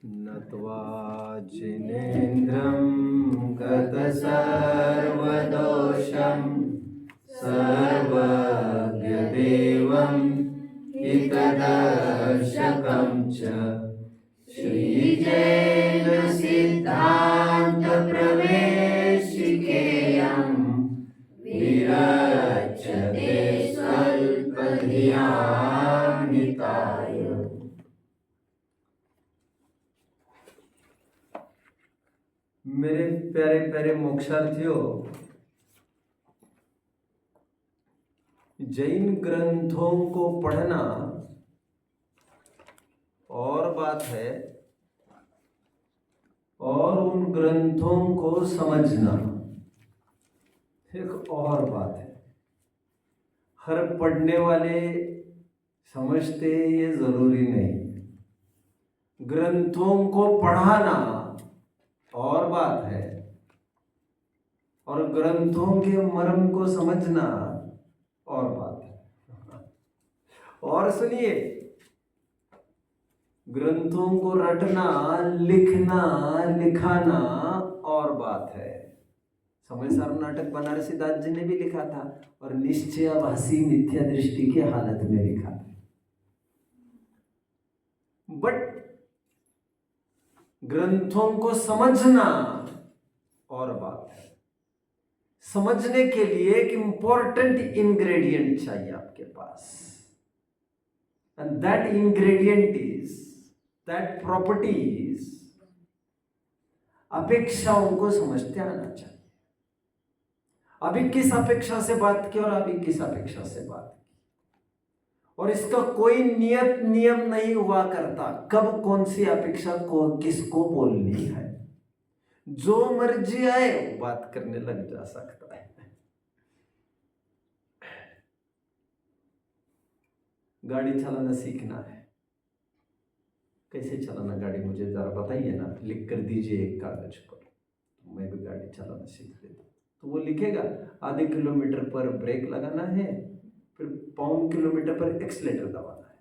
नत्वा जिनेन्द्रं गतसर्वदोषं सर्वज्ञदेवं हितदर्शकं च श्रीजैनसिद्धान्तप्रवेशिकेयं विरच्यते स्वल्पधियानिताय। मेरे प्यारे प्यारे मोक्षार्थियों, जैन ग्रंथों को पढ़ना और बात है और उन ग्रंथों को समझना एक और बात है। हर पढ़ने वाले समझते ये जरूरी नहीं। ग्रंथों को पढ़ाना और बात है और ग्रंथों के मर्म को समझना और बात है। और सुनिए, ग्रंथों को रटना, लिखना, लिखाना और बात है। समय सार नाटक बनारसी दास जी ने भी लिखा था और निश्चयाभासी मिथ्या दृष्टि की हालत में लिखा था। बट ग्रंथों को समझना और बात है। समझने के लिए एक इंपॉर्टेंट इंग्रेडिएंट चाहिए आपके पास, and that ingredient is, that property is, अपेक्षाओं को समझते आना चाहिए। अभी किस अपेक्षा से बात की और अभी किस अपेक्षा से बात की, और इसका कोई नियत नियम नहीं हुआ करता कब कौन सी अपेक्षा को किसको बोलनी है। जो मर्जी आए वो बात करने लग जा सकता है। गाड़ी चलाना सीखना है, कैसे चलाना गाड़ी मुझे जरा बताइए ना, लिख कर दीजिए एक कागज पर, तो मैं भी गाड़ी चलाना सीख लेता। तो वो लिखेगा आधे किलोमीटर पर ब्रेक लगाना है, फिर पौन किलोमीटर पर एक्सीलेटर दबाना है,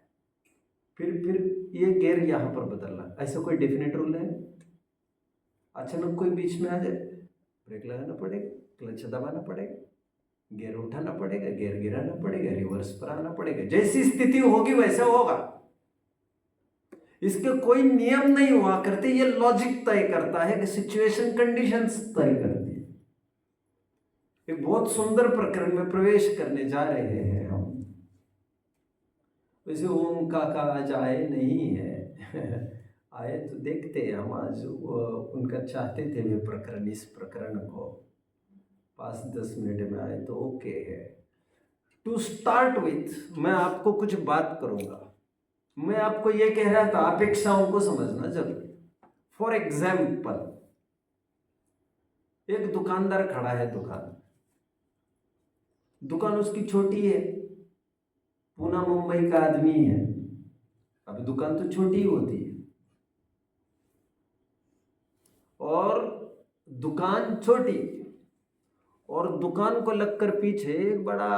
फिर ये गियर यहाँ पर बदलना। ऐसा कोई डेफिनेट रूल है? अचानक कोई बीच में आ जाए, ब्रेक लगाना पड़ेगा, क्लच दबाना पड़ेगा, गियर उठाना पड़ेगा, गियर गिराना पड़ेगा, रिवर्स पर आना पड़ेगा। जैसी स्थिति होगी वैसा होगा। इसके कोई नियम नहीं हुआ करते, ये लॉजिक तय करता है कि सिचुएशन कंडीशंस तय करती है। एक बहुत सुंदर प्रकरण में प्रवेश करने जा रहे हैं हम। वैसे ओम काका आज आए नहीं है आए तो देखते हैं हम आज। उनका चाहते थे वे प्रकरण, इस प्रकरण को 5-10 मिनट में आए तो ओके है। टू स्टार्ट विथ मैं आपको कुछ बात करूंगा। मैं आपको यह कह रहा था अपेक्षाओं को समझना जरूरी। फॉर एग्जाम्पल, एक दुकानदार खड़ा है, दुकान उसकी छोटी है, पूना मुंबई का आदमी है। अभी दुकान तो छोटी होती है, और दुकान छोटी, और दुकान को लगकर पीछे एक बड़ा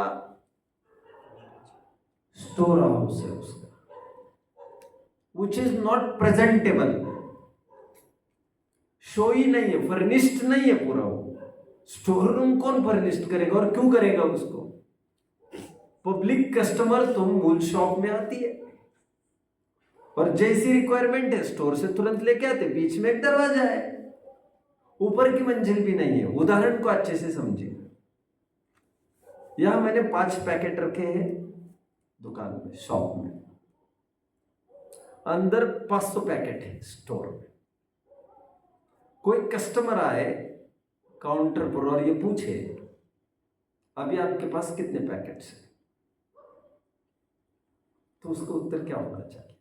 स्टोर हाउस है उसका, which is not presentable. Show ही नहीं है, फर्निश्ड नहीं है पूरा। वो स्टोर रूम कौन फर्निश्ड करेगा और क्यों करेगा उसको? पब्लिक कस्टमर तो मूल शॉप में आती है और जैसी रिक्वायरमेंट है स्टोर से तुरंत लेके आते। बीच में एक दरवाजा है, ऊपर की मंजिल भी नहीं है। उदाहरण को अच्छे से समझिए। यहां मैंने 5 पैकेट रखे हैं दुकान में, शॉप में, अंदर 500 पैकेट है स्टोर में। कोई कस्टमर आए काउंटर पर और ये पूछे अभी आपके पास कितने पैकेट्स हैं, तो उसका उत्तर क्या होना चाहिए?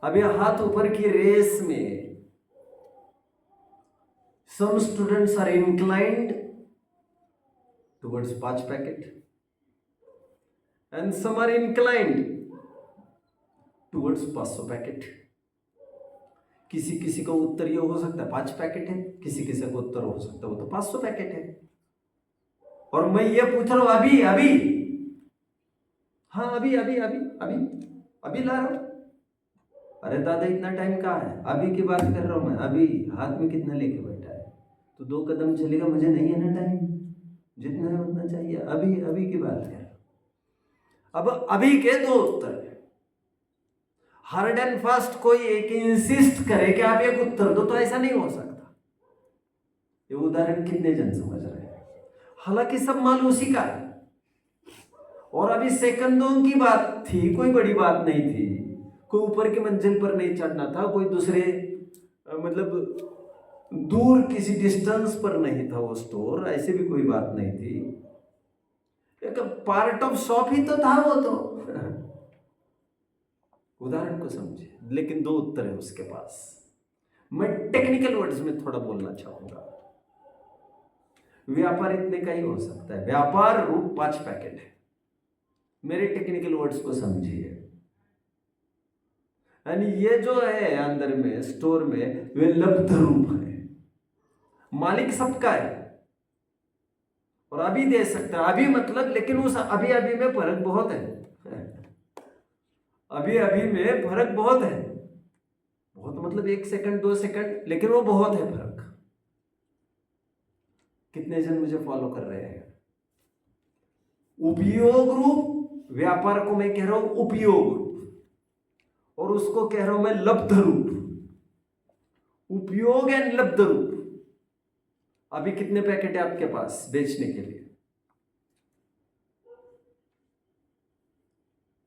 अभी हाथ ऊपर की रेस में some students are inclined towards 5 packet and some are inclined towards 500 packet. किसी किसी का उत्तर ये हो सकता है 5 पैकेट है, किसी किसी का उत्तर हो सकता है वो तो 500 पैकेट है। और मैं ये पूछ रहा हूं अभी अभी, हाँ अभी अभी अभी अभी अभी ला रहा हूं, अरे दादा इतना टाइम कहाँ है, अभी की बात कर रहा हूँ मैं, अभी हाथ में कितना लेके बैठा है, तो 2 कदम चलेगा, मुझे नहीं है ना टाइम, जितना है उतना चाहिए, अभी अभी की बात कर। अब अभी के 2 उत्तर है, हार्ड एंड फास्ट कोई एक इंसिस्ट करे कि आप एक उत्तर दो, तो ऐसा नहीं हो सकता। ये उदाहरण कितने जन समझ रहे हैं, हालांकि सब माल उसी का है, और अभी सेकंडों की बात थी, कोई बड़ी बात नहीं थी, कोई ऊपर की मंजिल पर नहीं चढ़ना था, कोई दूसरे मतलब दूर किसी डिस्टेंस पर नहीं था वो स्टोर, ऐसे भी कोई बात नहीं थी, एक पार्ट ऑफ शॉप ही तो था वो तो। उदाहरण को समझिए, लेकिन 2 उत्तर है उसके पास। मैं टेक्निकल वर्ड्स में थोड़ा बोलना चाहूंगा। व्यापार इतने का ही हो सकता है, व्यापार रूप 5 पैकेट है, मेरे टेक्निकल वर्ड्स को समझिए। यानी ये जो है अंदर में स्टोर में, वे लब्ध रूप है, मालिक सबका है, और अभी दे सकता है, अभी मतलब, लेकिन उस अभी अभी में फर्क बहुत है, अभी अभी में फर्क बहुत है, बहुत मतलब 1 सेकंड 2 सेकंड, लेकिन वो बहुत है फर्क। कितने जन मुझे फॉलो कर रहे हैं? उपयोग रूप व्यापार को मैं कह रहा हूं उपयोग रूप, और उसको कह रहा हूं मैं लब्ध रूप। उपयोग एंड लब्ध रूप। अभी कितने पैकेट है आपके पास बेचने के लिए?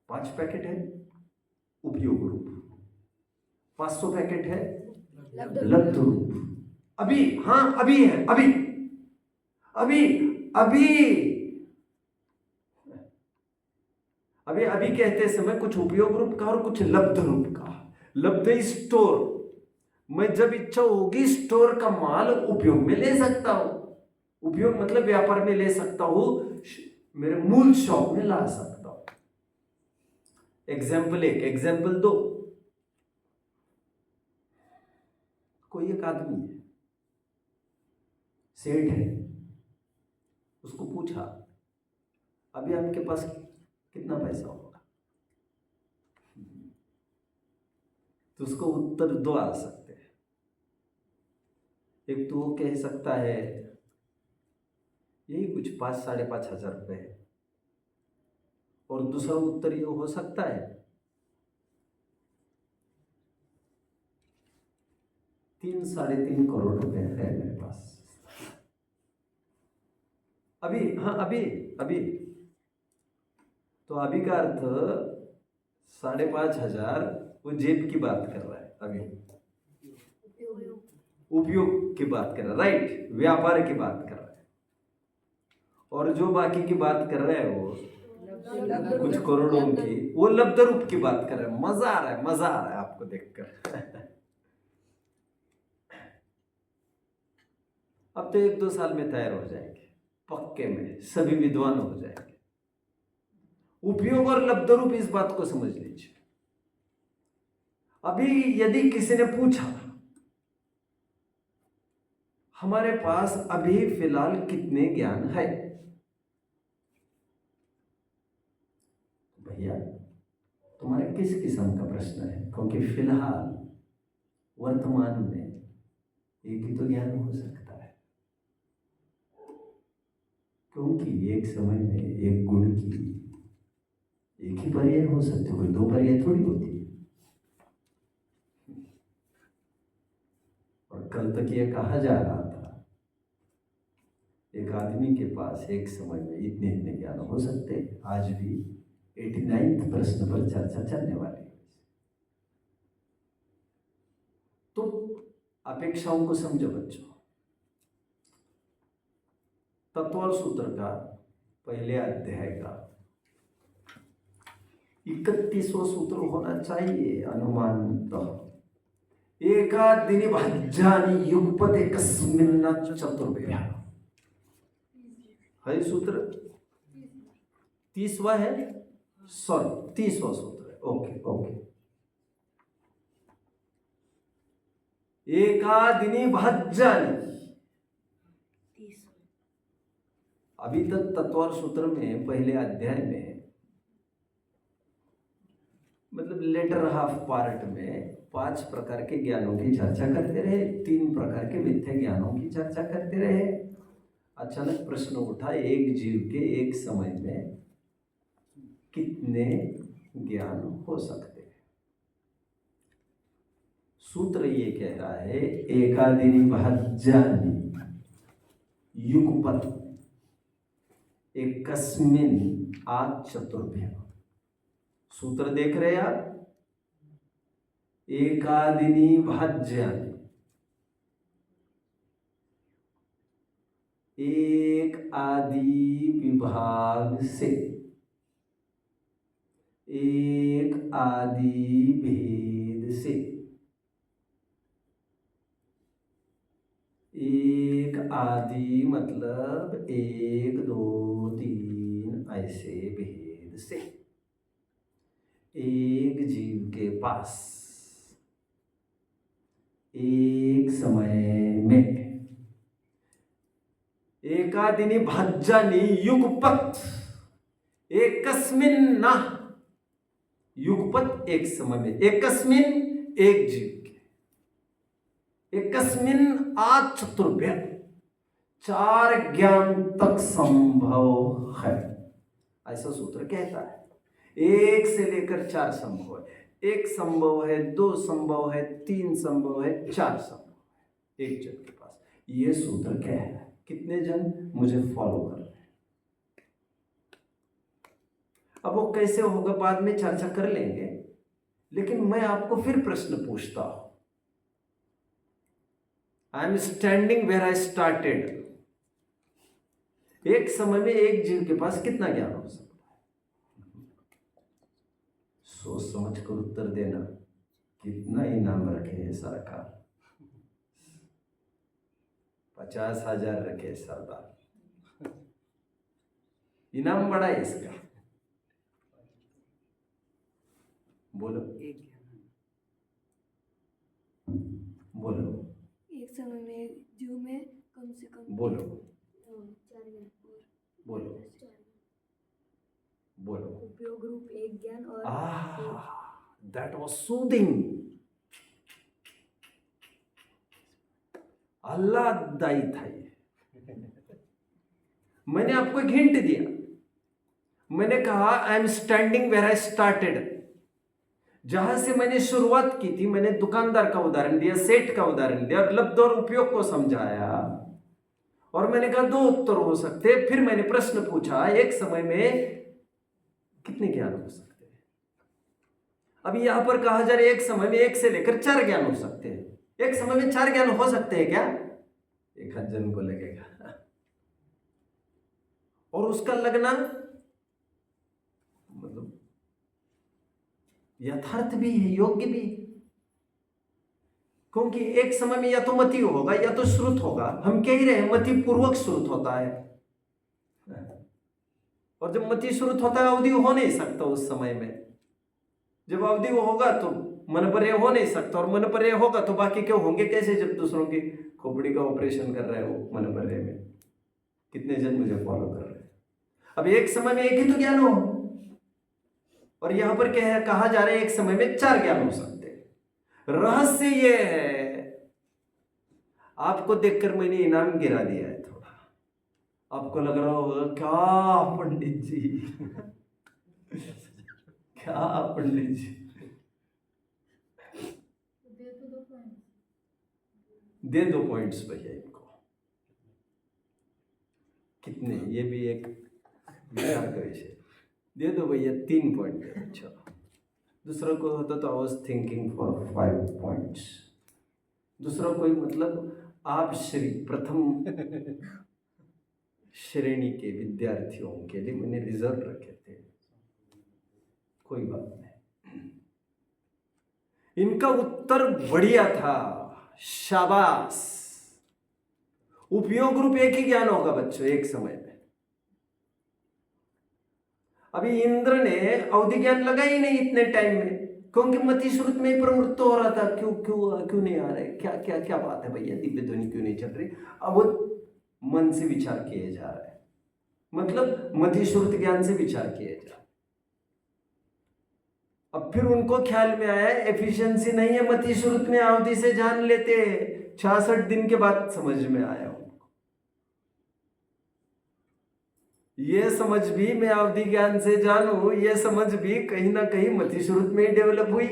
5 पैकेट है उपयोग रूप, 500 पैकेट है लब्ध रूप। अभी, हाँ अभी है, अभी अभी अभी अभी अभी कहते समय कुछ उपयोग रूप का और कुछ लब्ध रूप का। लब्ध स्टोर, मैं जब इच्छा होगी स्टोर का माल उपयोग में ले सकता हूं, उपयोग मतलब व्यापार में ले सकता हूं, मेरे मूल शॉप में ला सकता हूं। एग्जाम्पल 1, एग्जाम्पल 2, कोई एक आदमी है, सेठ है, उसको पूछा अभी आपके पास कितना पैसा होगा, तो उसको उत्तर 2 आ सकते हैं। एक तो वो कह सकता है यही कुछ 5-5.5 हजार रुपए है, और दूसरा उत्तर ये हो सकता है 3-3.5 करोड़ रुपए है मेरे पास। अभी, हाँ अभी अभी, तो अभी का अर्थ 5,500 वो जेब की बात कर रहा है, अभी उपयोग की बात कर रहा है, राइट, व्यापार की बात कर रहा है, और जो बाकी की बात कर रहे हैं वो कुछ करोड़ों की, वो लब्ध रूप की बात कर रहे हैं। मजा आ रहा है, मजा आ रहा है आपको देखकर। अब तो 1-2 साल में तैयार हो जाएंगे, पक्के में सभी विद्वान हो जाएंगे। उपयोग और लब्ध रूप, इस बात को समझ लीजिए। अभी यदि किसी ने पूछा हमारे पास अभी फिलहाल कितने ज्ञान है, भैया तुम्हारे किस किस्म का प्रश्न है, क्योंकि फिलहाल वर्तमान में एक ही तो ज्ञान हो सकता है, क्योंकि एक समय में एक गुण की एक ही पर्याय हो सकते, कोई 2 पर्याय थोड़ी होती है। और कल तक ये कहा जा रहा था एक आदमी के पास एक समय में इतने इतने ज्ञान हो सकते हैं। आज भी 89वें प्रश्न पर चर्चा चलने वाली है। तो अपेक्षाओं को समझो बच्चों। तत्व सूत्र का पहले अध्याय का 31वां सूत्र होना चाहिए अनुमानतः। एकादिनि भाज्यानि युगपत् एकस्मिन् चतुर्भ्यः, है सूत्र 30वां है, सॉरी 30वां सूत्र है, ओके ओके। एकादिनि भाज्यानि, अभी तक तत्व सूत्र में पहले अध्याय में मतलब लेटर हाफ पार्ट में 5 प्रकार के ज्ञानों की चर्चा करते रहे, 3 प्रकार के मिथ्या ज्ञानों की चर्चा करते रहे। अचानक प्रश्न उठा, एक जीव के एक समय में कितने ज्ञान हो सकते हैं? सूत्र ये कह रहा है, एकादिनी भाज्यानि युगपत् एकस्मिन् आचतुर्भ्यः। सूत्र देख रहे हैं आप? एकादिनी भाज्यानि, एक आदि विभाग से, एक आदि भेद से, एक आदि मतलब 1 2 3 ऐसे भेद से एक जीव के पास एक समय में एकादिनी भाज्यानि युगपत् एकस्मिन्, युगपत् एक समय में, एकस्मिन् एक जीव के, एकस्मिन आचतुर्भ्य 4 ज्ञान तक संभव है, ऐसा सूत्र कहता है। 1 से लेकर 4 संभव है, 1 संभव है, 2 संभव है, 3 संभव है, 4 संभव है एक जन के पास। ये सूत्र क्या है? कितने जन मुझे फॉलो कर रहे हैं? अब वो कैसे होगा बाद में चर्चा कर लेंगे, लेकिन मैं आपको फिर प्रश्न पूछता हूं। I am standing where I started. एक समय में एक जीव के पास कितना ज्ञान हो सकता है? सोच समझ कर उत्तर देना। कितना इनाम रखे है सरकार? 50,000 रखे सरदार। इनाम बड़ा है इसका। बोलो बोलो। एक समय में जीव में कम से कम बोलो 4 ज्ञान और बोलो बोलो। उपयोग रूप एक ज्ञान और दैट वाज सूदिंग। आह्लाददायी था ये। मैंने आपको एक हिंट दिया। मैंने कहा I am standing where I started. जहां से मैंने शुरुआत की थी, मैंने दुकानदार का उदाहरण दिया, सेठ का उदाहरण दिया, लब्ध और उपयोग को समझाया, और मैंने कहा 2 उत्तर हो सकते। फिर मैंने प्रश्न पूछा, एक समय में कितने ज्ञान हो सकते हैं? अभी यहां पर कहा जा रहा है एक समय में 1 से लेकर 4 ज्ञान हो सकते हैं। एक समय में 4 ज्ञान हो सकते हैं क्या? 1 जन को लगेगा। और उसका लगना मतलब यथार्थ भी है, योग्य भी है, क्योंकि एक समय में या तो मति होगा या तो श्रुत होगा। हम कह ही रहे हैं मति पूर्वक श्रुत होता है, और जब मति श्रुत होता है अवधि हो नहीं सकता उस समय में। जब अवधि होगा तो मन पर हो नहीं सकता, और मन पर होगा तो बाकी क्यों होंगे कैसे, जब दूसरों की खोपड़ी का ऑपरेशन कर रहे हो मन पर में। कितने जन मुझे फॉलो कर रहे हैं? अब एक समय में एक ही तो ज्ञान हो, और यहां पर कहा जा रहा है एक समय में 4 ज्ञान हो सकते हैं। रहस्य ये है, आपको देखकर मैंने इनाम गिरा दिया है थोड़ा। आपको लग रहा होगा क्या पंडित जी, क्या पंडित जी। दे 2 पॉइंट्स भैया इनको। कितने? ये भी एक विचार का विषय। दे दो भैया, 3 पॉइंट। अच्छा, दूसरा कोई होता तो I was thinking for 5 points. दूसरा कोई मतलब आप प्रथम श्रेणी के विद्यार्थियों के लिए मैंने रिजर्व रखे थे। कोई बात नहीं, इनका उत्तर बढ़िया था, शाबाश। उपयोग रूप एक ही ज्ञान होगा बच्चों एक समय में। अभी इंद्र ने अवधि ज्ञान लगा ही नहीं इतने टाइम में, क्योंकि मति श्रुत में ही प्रवृत्त हो रहा था। क्यों नहीं आ रहे? क्या क्या क्या बात है भैया, दिव्य ध्वनि क्यों नहीं चल रही? अब वो मन से विचार किए जा रहे हैं, मतलब मति श्रुत ज्ञान से विचार किए जा रहे। अब फिर उनको ख्याल में आया एफिशिएंसी नहीं है मति श्रुत में, अवधि से जान लेते। 66 दिन के बाद समझ में आया उनको। ये समझ भी मैं अवधि ज्ञान से जानूं, ये समझ भी कहीं ना कहीं मति श्रुत में ही डेवलप हुई।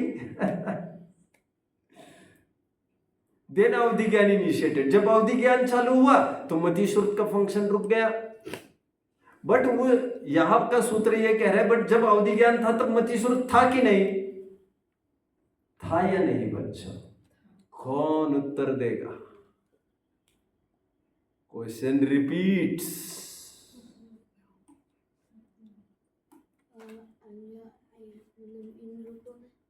देन अवधि ज्ञान इनिशिएटेड। जब अवधि ज्ञान चालू हुआ तो मति श्रुत का फंक्शन रुक गया। बट वो यहां का सूत्र ये कह रहा है, बट जब अवधि ज्ञान था तब मति श्रुत था कि नहीं था या नहीं बच्चों? कौन उत्तर देगा? Question repeats.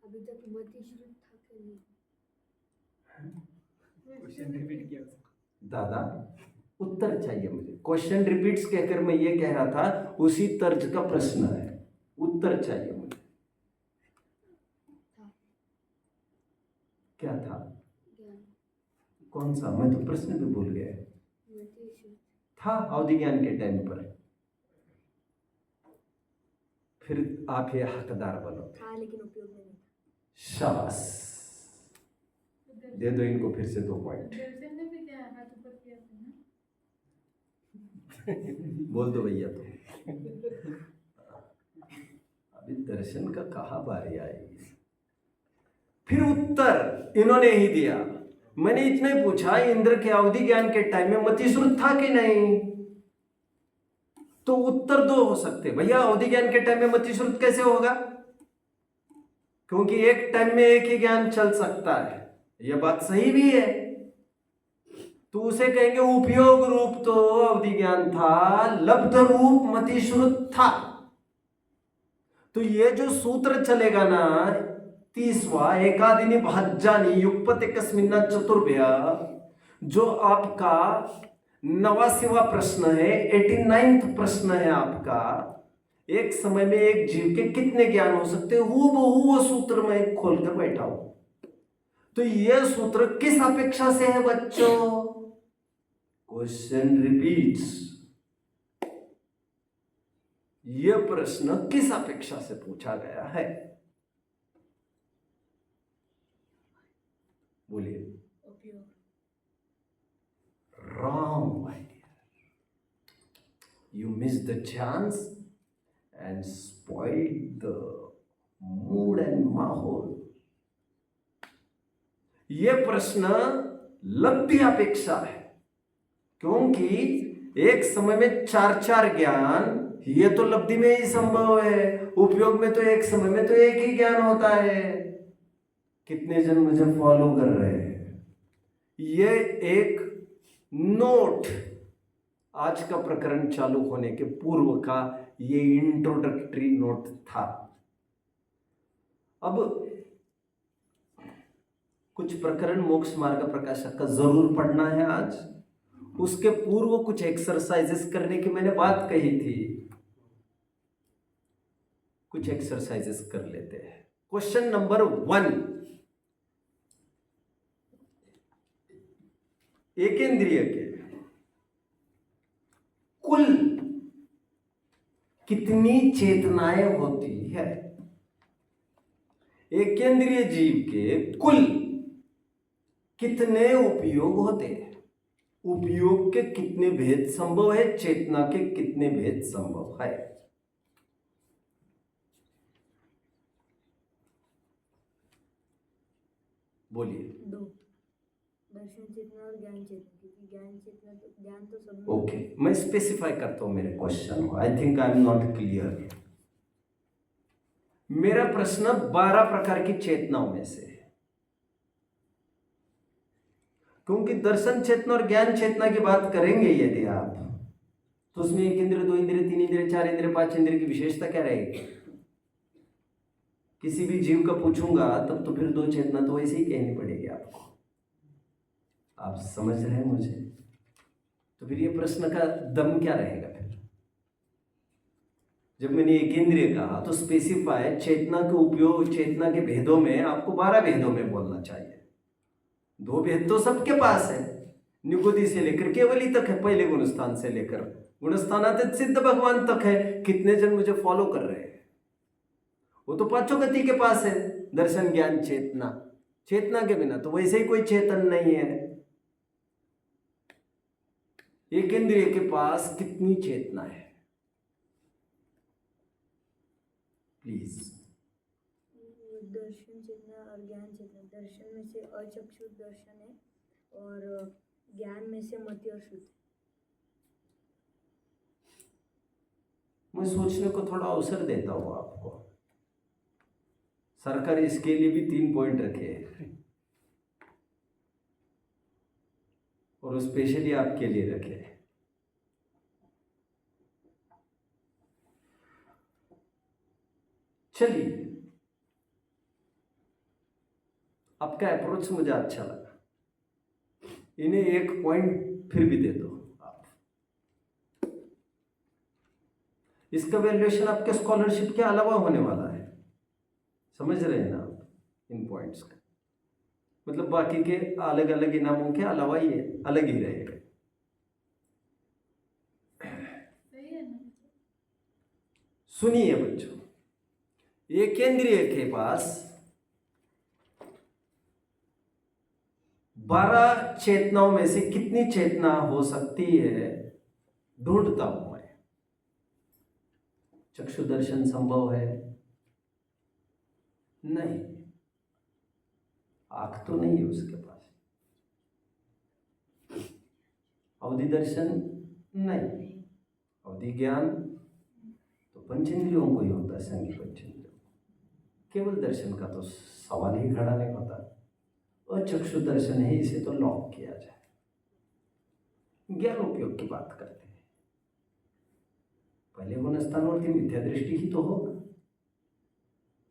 अभी तक मति श्रुत था कि नहीं? क्वेश्चन रिपीट किया दादा उत्तर चाहिए मुझे। क्वेश्चन रिपीट्स कहकर मैं ये कह रहा था उसी तर्ज का प्रश्न है, उत्तर चाहिए मुझे। क्या था? कौन सा? मैं तो प्रश्न भी भूल गया। था अवधि ज्ञान के टाइम पर। फिर आप ये हकदार बनो। था लेकिन उपयोग में नहीं था। शाबाश, दे दो इनको फिर से 2 पॉइंट। बोल दो भैया तो। अभी दर्शन का कहाँ बारी आएगी? फिर उत्तर इन्होंने ही दिया। मैंने इतना ही पूछा इंद्र के अवधि ज्ञान के टाइम में मति श्रुत था कि नहीं? तो उत्तर 2 हो सकते। भैया अवधि ज्ञान के टाइम में मति श्रुत कैसे होगा? क्योंकि एक टाइम में एक ही ज्ञान चल सकता है। यह बात सही भी है। तो उसे कहेंगे उपयोग रूप तो अवधि ज्ञान था, लब्ध रूप मति श्रुत था। तो ये जो सूत्र चलेगा ना 30वां एकादिनी भाज्यानि युगपत एकस्मिन्ना चतुर्भ्य, जो आपका 89वां प्रश्न है, 89वां प्रश्न है आपका, एक समय में एक जीव के कितने ज्ञान हो सकते हैं, हूबहू वो सूत्र में खोलकर बैठा हूं। तो यह सूत्र किस अपेक्षा से है बच्चों? Question repeats. यह प्रश्न किस अपेक्षा से पूछा गया है? बोलिए। Wrong, my dear. You missed the chance and spoiled the mood and माहौल। यह प्रश्न लब्धि अपेक्षा है, क्योंकि एक समय में 4 ज्ञान, ये तो लब्धि में ही संभव है। उपयोग में तो एक समय में तो एक ही ज्ञान होता है। कितने जन मुझे फॉलो कर रहे हैं? ये एक नोट, आज का प्रकरण चालू होने के पूर्व का ये इंट्रोडक्टरी नोट था। अब कुछ प्रकरण मोक्ष मार्ग प्रकाशक का जरूर पढ़ना है आज। उसके पूर्व कुछ एक्सरसाइजेस करने की मैंने बात कही थी। कुछ एक्सरसाइजेस कर लेते हैं। क्वेश्चन नंबर 1, एकेंद्रिय के कुल कितनी चेतनाएं होती है? एकेंद्रिय जीव के कुल कितने उपयोग होते हैं? उपयोग के कितने भेद संभव है? चेतना के कितने भेद संभव है? बोलिए। 2, दर्शन चेतना और ज्ञान चेतना, क्योंकि ज्ञान चेतना तो ज्ञान तो सब में। ओके, मैं स्पेसिफाई करता हूं मेरे question. I think I am not clear. मेरा प्रश्न 12 प्रकार की चेतनाओं में से है, क्योंकि दर्शन चेतना और ज्ञान चेतना की बात करेंगे यदि आप, तो उसमें 1 इंद्रिय, 2 इंद्रिय, 3 इंद्रिय, 4 इंद्रिय, 5 इंद्रिय की विशेषता क्या रहेगी? किसी भी जीव का पूछूंगा तब तो फिर 2 चेतना तो वैसे ही कहनी पड़ेगी आपको। आप समझ रहे हैं मुझे? तो फिर ये प्रश्न का दम क्या रहेगा? फिर जब मैंने एक इंद्रिय कहा तो स्पेसिफाई चेतना के उपयोग, चेतना के भेदों में आपको 12 भेदों में बोलना चाहिए। 2 भेद तो सबके पास है, निगुति से लेकर केवली तक है, पहले गुणस्थान से लेकर गुणस्थानातीत सिद्ध भगवान तक है। कितने जन मुझे फॉलो कर रहे हैं? वो तो पांचों गति के पास है, दर्शन ज्ञान चेतना। चेतना के बिना तो वैसे ही कोई चेतन नहीं है। एक इंद्रिय के पास कितनी चेतना है प्लीज? दर्शन चेतना और ज्ञान चेतना। दर्शन में से अचक्षु दर्शन है और ज्ञान में से मति और श्रुति। मैं सोचने को थोड़ा अवसर देता हूं आपको। सरकार इसके लिए भी 3 पॉइंट रखे हैं और स्पेशली आपके लिए रखे हैं। चलिए, आपका अप्रोच मुझे अच्छा लगा। इन्हें 1 पॉइंट फिर भी दे दो आप। इसका वैल्यूएशन आपके स्कॉलरशिप के अलावा होने वाला है। समझ रहे हैं ना आप इन पॉइंट्स का? मतलब बाकी के अलग अलग इनामों के अलावा ये अलग ही रहेगा। सुनिए बच्चों, एक इंद्रिय के पास 12 चेतनाओं में से कितनी चेतना हो सकती है ढूंढता हूं मैं। चक्षु दर्शन संभव है? नहीं, आंख तो नहीं है उसके पास। अवधि दर्शन नहीं। अवधि ज्ञान तो पंचेंद्रियों को ही होता है, संगी पंचेंद्रियों। केवल दर्शन का तो सवाल ही खड़ा नहीं होता। अचक्षु दर्शन है, इसे तो लॉक किया जाए। ज्ञान उपयोग की बात करते हैं। पहले गुण स्थानवर्ती मिथ्या दृष्टि ही तो होगा।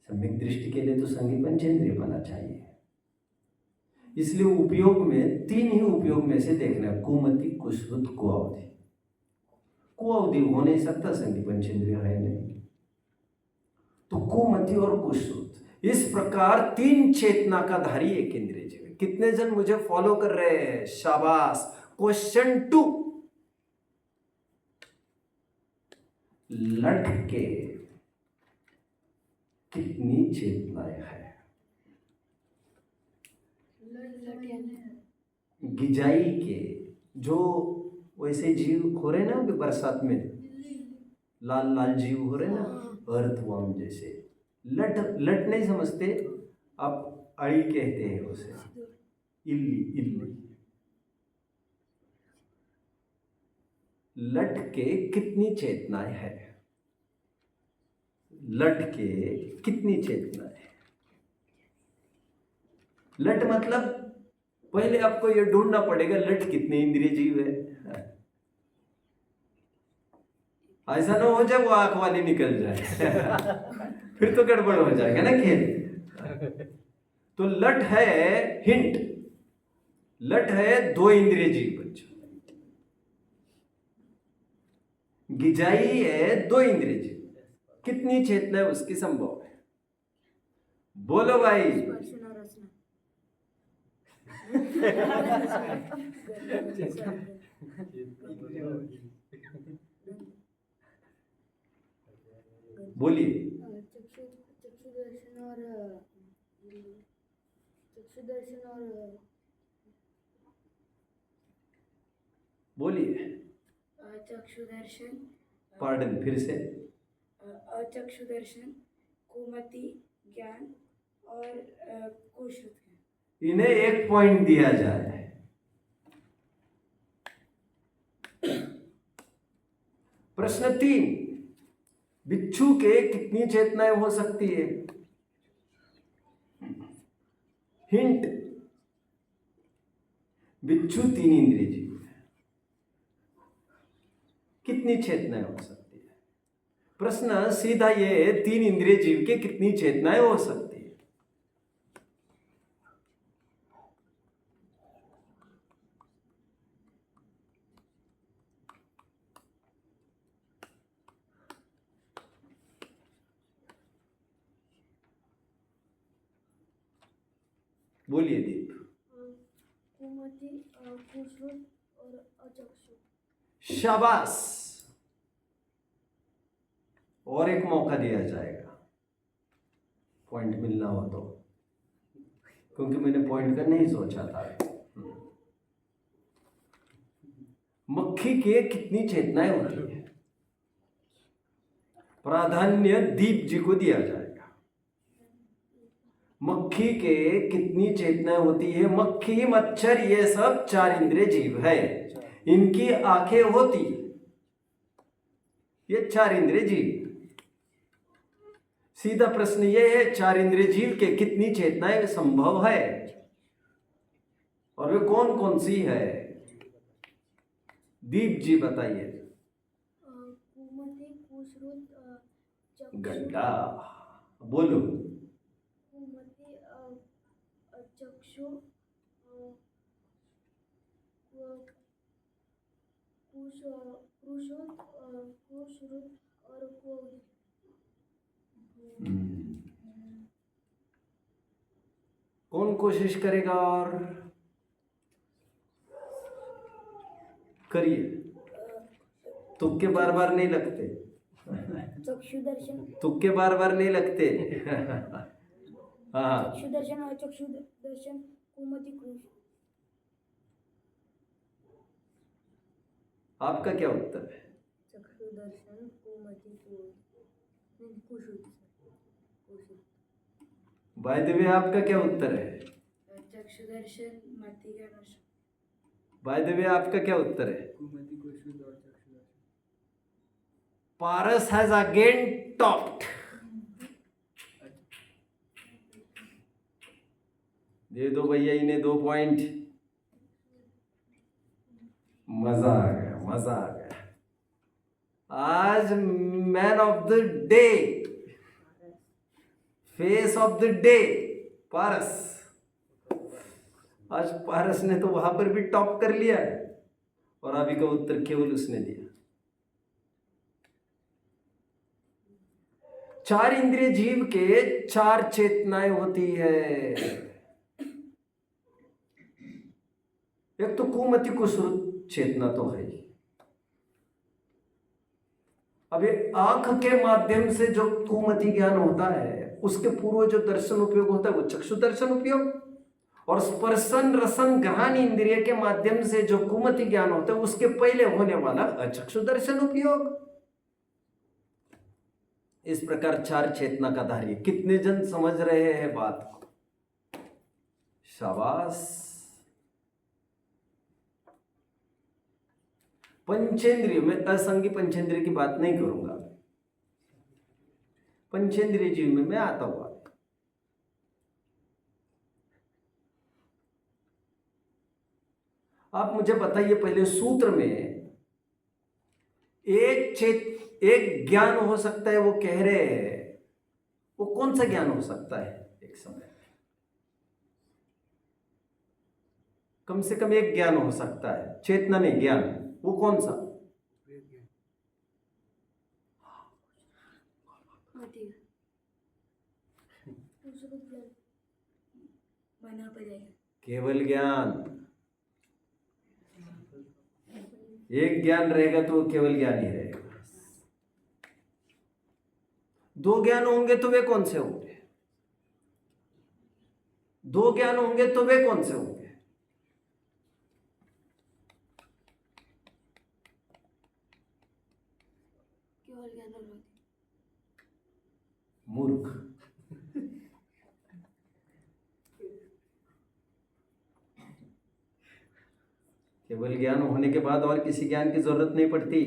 सम्यक दृष्टि के लिए तो संगी पंचेंद्रिय बना चाहिए। इसलिए उपयोग में 3 ही उपयोग में से देखना है, कुमति, कुश्रुत, कुअवधि। कुअवधि हो नहीं सकता, संगी पंचेंद्रिय है नहीं, तो कुमति और कुश्रुत। इस प्रकार 3 चेतना का धारी एक इंद्रिय जीव है। कितने जन मुझे फॉलो कर रहे हैं? शाबाश। क्वेश्चन 2, लठ के कितनी चेतनाएं हैं? गिजाई के जो वैसे जीव हो रहे ना अभी बरसात में, लाल लाल जीव हो रहे ना, अर्थवर्म जैसे। लट लट नहीं समझते आप, अड़ी कहते हैं उसे, इल्ली इल्ली। लट के कितनी चेतनाएं हैं? लट के कितनी चेतनाएं? लट मतलब पहले आपको यह ढूंढना पड़ेगा लट कितने इंद्रिय जीव है। ऐसा ना हो जाए वो आंख वाली निकल जाए फिर तो गड़बड़ हो जाएगा ना खेल। तो लट है, हिंट, लट है 2 इंद्रिय जीव बच्चों। गिजाई है 2 इंद्रिय जीव। कितनी चेतना है उसकी संभव है? बोलो भाई। बोलिए। चक्षु दर्शन और बोलिए। चक्षु दर्शन, पार्डन, फिर से। अचक्षु दर्शन, कुमति, ज्ञान और कुश्रुत। इन्हें 1 पॉइंट दिया जाए। प्रश्न 3, बिच्छू के कितनी चेतनाएं हो सकती है? हिंट, बिच्छू 3 इंद्रिय जीव है। कितनी चेतनाएं हो सकती है? प्रश्न सीधा ये, 3 इंद्रिय जीव के कितनी चेतनाएं हो सकती है? बोलिए दीप। कुमति, कुश्रुत और अचक्षु। शाबाश। और एक मौका दिया जाएगा। पॉइंट मिलना हो तो, क्योंकि मैंने पॉइंट का नहीं सोचा था। मक्खी के कितनी चेतनाएं होती है? प्राधान्य दीप जी को दिया जाएगा। मक्खी के कितनी चेतनाएं होती है? मक्खी, मच्छर, ये सब 4 इंद्रिय जीव है। इनकी आंखें होती, ये 4 इंद्रिय जीव। सीधा प्रश्न ये है, 4 इंद्रिय जीव के कितनी चेतनाएं संभव है और वे कौन कौन सी है? दीप जी बताइए। कुमति, कुश्रुत, गड्ढा बोलो। कुमति, चक्षु, कुश्रुत और क्रोध। कौन कोशिश करेगा? और करिए, तुक्के बार बार नहीं लगते। चक्षु दर्शन, तुक्के बार बार नहीं लगते। हाँ, चक्षु दर्शन और चक्षु दर्शन, कुमति, क्रोध। आपका क्या उत्तर है? चक्षु दर्शन, कुमति, क्रोध, कुश्रुत। बाय द वे, आपका क्या उत्तर है? चक्षु दर्शन, मति ज्ञान। बाय द वे, आपका क्या उत्तर है? पारस हैज अगेन टॉप्ड। दे दो भैया इन्हें 2 पॉइंट। मजा आ गया, मजा आ गया। आज man of the day, face of the day, Paras. आज पारस ने तो वहां पर भी टॉप कर लिया है और अभी का उत्तर केवल उसने दिया। 4 इंद्रिय जीव के 4 चेतनाएं होती है। एक तो कुमति कुश्रुत चेतना तो है ही। अब ये आंख के माध्यम से जो कुमति ज्ञान होता है, उसके पूर्व जो दर्शन उपयोग होता है वो चक्षु दर्शन उपयोग, और स्पर्शन रसन ग्रहण इंद्रिय के माध्यम से जो कुमति ज्ञान होता है उसके पहले होने वाला अचक्षु दर्शन उपयोग। इस प्रकार 4 चेतना का धार्य। कितने जन समझ रहे हैं बात को? शाबाश। पंचेंद्रिय, मैं असंगी पंचेंद्रिय की बात नहीं करूंगा, पंचेंद्रिय जीव में मैं आता हुआ। आप मुझे बताइए पहले, सूत्र में एक ज्ञान हो सकता है, वो कह रहे हैं, वो कौन सा ज्ञान हो सकता है? एक समय कम से कम एक ज्ञान हो सकता है, चेतना नहीं ज्ञान। वो कौन सा? केवल ज्ञान। एक ज्ञान रहेगा तो केवल ज्ञान ही रहेगा। 2 ज्ञान होंगे तो वे कौन से होंगे? 2 ज्ञान होंगे तो वे कौन से होंगे? केवल ज्ञान और मति। मूर्ख। केवल ज्ञान होने के बाद और किसी ज्ञान की जरूरत नहीं पड़ती।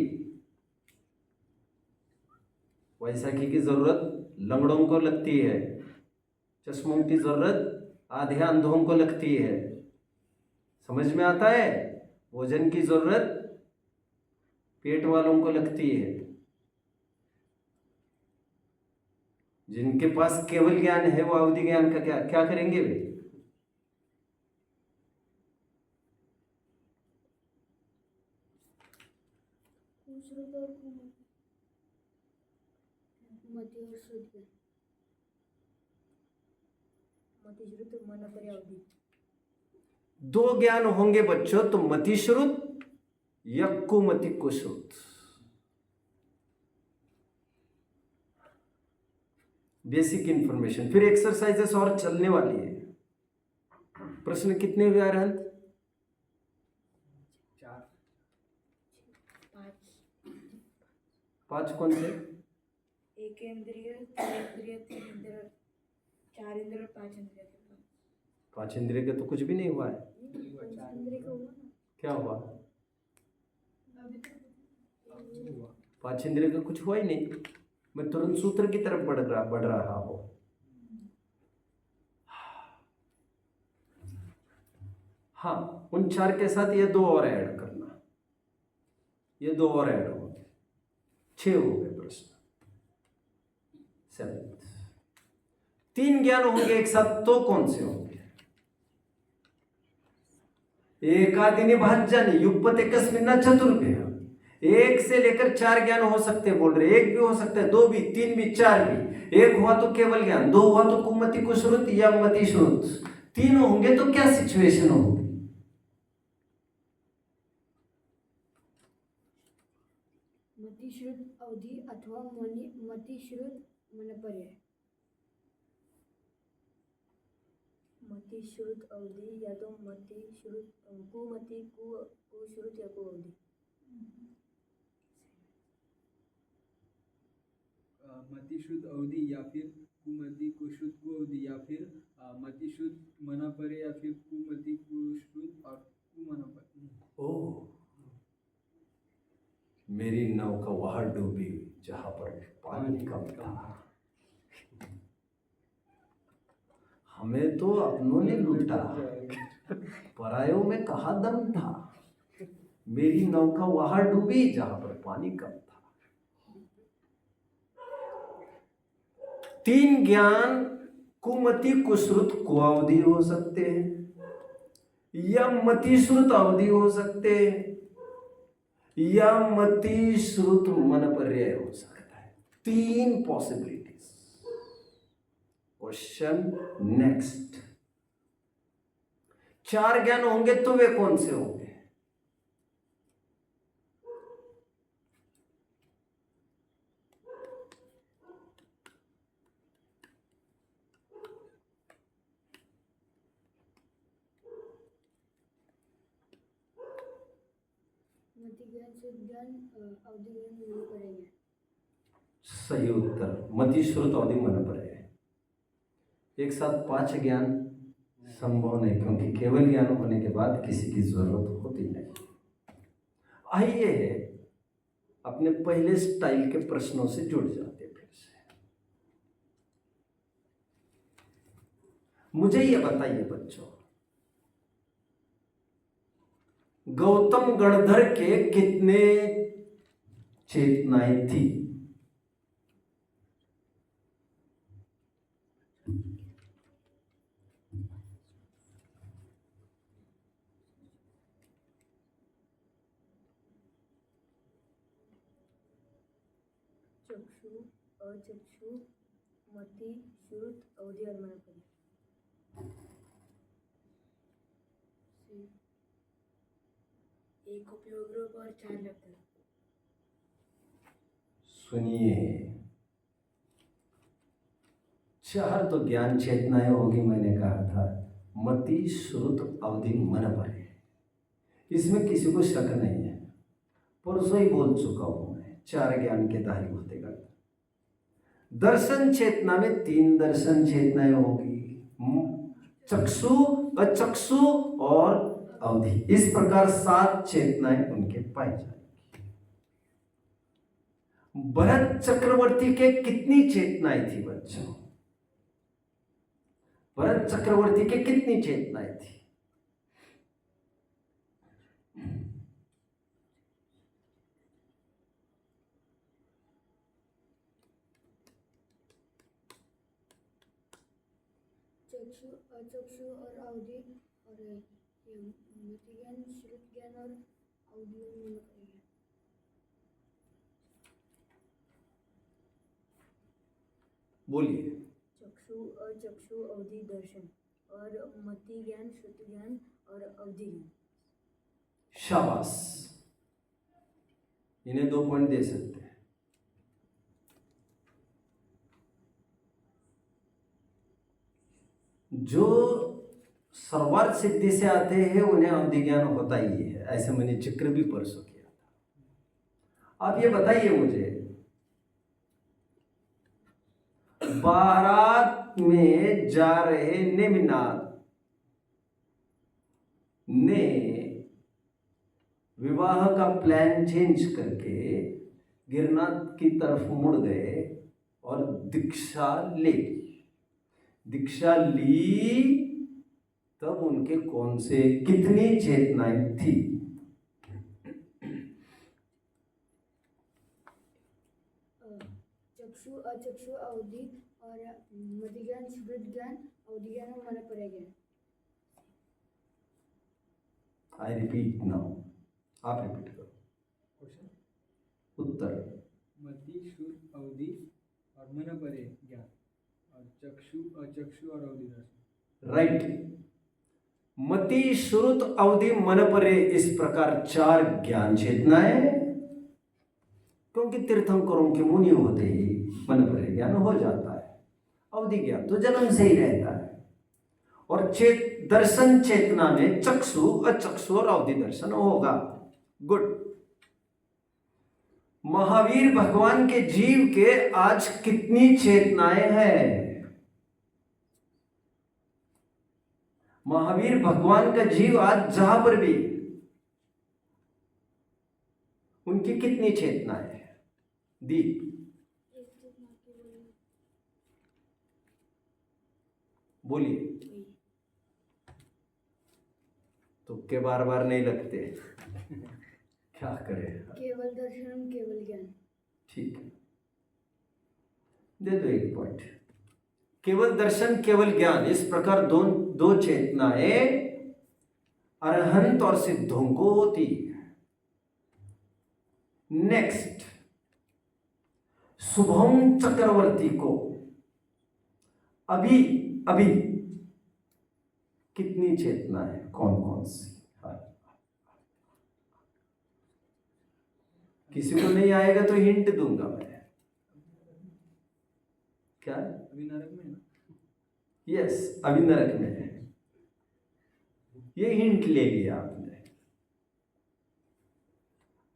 वैसाखी की जरूरत लंगड़ों को लगती है, चश्मों की जरूरत आधे अंधों को लगती है। समझ में आता है? भोजन की जरूरत पेट वालों को लगती है। जिनके पास केवल ज्ञान है वो अवधि ज्ञान का क्या करेंगे वे? मति और श्रुत, मति श्रुत मन पर अवधि। 2 ज्ञान होंगे बच्चों तो मति श्रुत या कुमति कुश्रुत। Basic information. फिर एक्सरसाइजेस और चलने वाली है। प्रश्न कितने हुए अरहंत? 4 पाँच 5 कौन से? एक इंद्रिय, 3 इंद्रिय, 3 इंद्रिय, 4 इंद्रिय और 5 इंद्रिय के बाद 5 इंद्रिय का तो कुछ भी नहीं हुआ है। पंच इंद्रिय का हुआ ना। क्या हुआ? हुआ 5 इंद्रिय का कुछ हुआ ही नहीं। मैं तुरंत सूत्र की तरफ बढ़ रहा हूं। हाँ, उन 4 के साथ ये 2 और ऐड करना, ये 2 और ऐड हो गए, 6 हो गए प्रश्न। 7 3 ज्ञान होंगे एक साथ तो कौन से होंगे? एकादिनी भाज्यानि युगपत एकस्मिन्ना चतुर्भ्यः। 1 से लेकर 4 ज्ञान हो सकते बोल रहे। 1 भी हो सकता है, 2 भी, 3 भी, 4 भी। 1 हुआ तो केवल ज्ञान, 2 हुआ तो कुमति कुश्रुत या मति श्रुत, 3 होंगे तो क्या सिचुएशन होगी? मतिश्रुत अवधि अथवा मतिश्रुत मनपर्याय। मतिश्रुत अवधि या तो मतिश्रुत कुमति कुश्रुत या कुअवधि। मतिश्रुत अवधि या फिर कुमति कुश्रुत को अवधि या फिर मतिश्रुत मनापरे या फिर कुमति कुश्रुत और कुमनापरे। ओह, मेरी नौका वहां डूबी जहां पर पानी कम था। हमें तो अपनों ने लूटा, परायों में कहा दम था। मेरी नौका वहां डूबी जहां पर पानी कम था। 3 ज्ञान कुमति कुश्रुत कुअवधि हो सकते हैं, या मतिश्रुत अवधि हो सकते हैं, या मतिश्रुत मनपर्याय हो सकता है। 3 पॉसिबिलिटीज। Question next. 4 ज्ञान होंगे तो वे कौन से होंगे? मति ज्ञान, शुद्ध ज्ञान, अवधि ज्ञान, मनपर्याय। सही उत्तर मतिश्रुत अवधि मनपर्याय। एक साथ 5 ज्ञान संभव नहीं, क्योंकि केवल ज्ञान होने के बाद किसी की जरूरत होती नहीं। आइए अपने पहले स्टाइल के प्रश्नों से जुड़ जाते फिर से। मुझे ये बताइए बच्चों, गौतम गणधर के कितने चेतनाएं थी? चक्षु, अचक्षु, मति, श्रुत, अवधि और मनपर्याय। एक उपयोग रूप और 4 लक्षण। सुनिए, 4 तो ज्ञान चेतनाएं होगी, मैंने कहा था। मति श्रुत अवधि मनपर्याय, इसमें किसी को शक नहीं है। परसों ही बोल चुका हूं मैं, 4 ज्ञान के दाही होते गए। दर्शन चेतना में 3 दर्शन चेतनाएं होगी, चक्षु, अचक्षु और अवधि। इस प्रकार 7 चेतनाएं उनके पाई जाएंगी। भरत चक्रवर्ती के कितनी चेतनाएं थी बच्चों? भरत चक्रवर्ती के कितनी चेतनाएं थी? चक्षु, अचक्षु और अवधि और ये मति ज्ञान, श्रुत ज्ञान और अवधि और मनपर्याय। बोलिए। चक्षु, अचक्षु, अवधि दर्शन और मति ज्ञान, श्रुत ज्ञान और अवधि ज्ञान। शाबाश, इन्हें 2 पॉइंट दे सकते हैं। जो सर्वार्थ सिद्धि से आते हैं उन्हें अवधि ज्ञान होता ही है, ऐसे मैंने जिक्र भी परसों किया था। आप ये बताइए मुझे, बारात में जा रहे नेमिनाथ ने विवाह का प्लान चेंज करके गिरनाथ की तरफ मुड़ गए और दीक्षा ले ली। दीक्षा ली तब उनके कौन से कितनी चेतनाएं थी? चक्षु अचक्षु अवधि और मति ज्ञान श्रुत ज्ञान अवधि ज्ञान और मन परे ज्ञान। आई रिपीट नाउ, आप रिपीट करो क्वेश्चन। उत्तर। मति श्रुत अवधि और मन परे ज्ञान और चक्षु अचक्षु और अवधि दर्शन। राइट। मति श्रुत अवधि मन परे, इस प्रकार 4 ज्ञान चेतनाएं, क्योंकि तीर्थंकरों के मुनि होते ही मन परे ज्ञान हो जाता है। अवधि ज्ञान तो जन्म से ही रहता है। और दर्शन चेतना में चक्षु अचक्षु और अवधि दर्शन होगा। गुड। महावीर भगवान के जीव के आज कितनी चेतनाएं हैं? महावीर भगवान का जीव आज जहां पर भी, उनकी कितनी चेतनाएं हैं? दीप बोलिए। तुक्के बार बार नहीं लगते, क्या करें? केवल दर्शन केवल ज्ञान। ठीक है, दे दो एक पॉइंट। केवल दर्शन केवल ज्ञान, इस प्रकार दो चेतनाएं अरहंत और सिद्धों को होती है। नेक्स्ट, शुभम चक्रवर्ती को अभी कितनी चेतना है? कौन कौन सी? किसी को नहीं आएगा तो हिंट दूंगा मैं। क्या? अभी नरक में है ना? यस, अभी नरक में है। ये हिंट ले लिया आपने।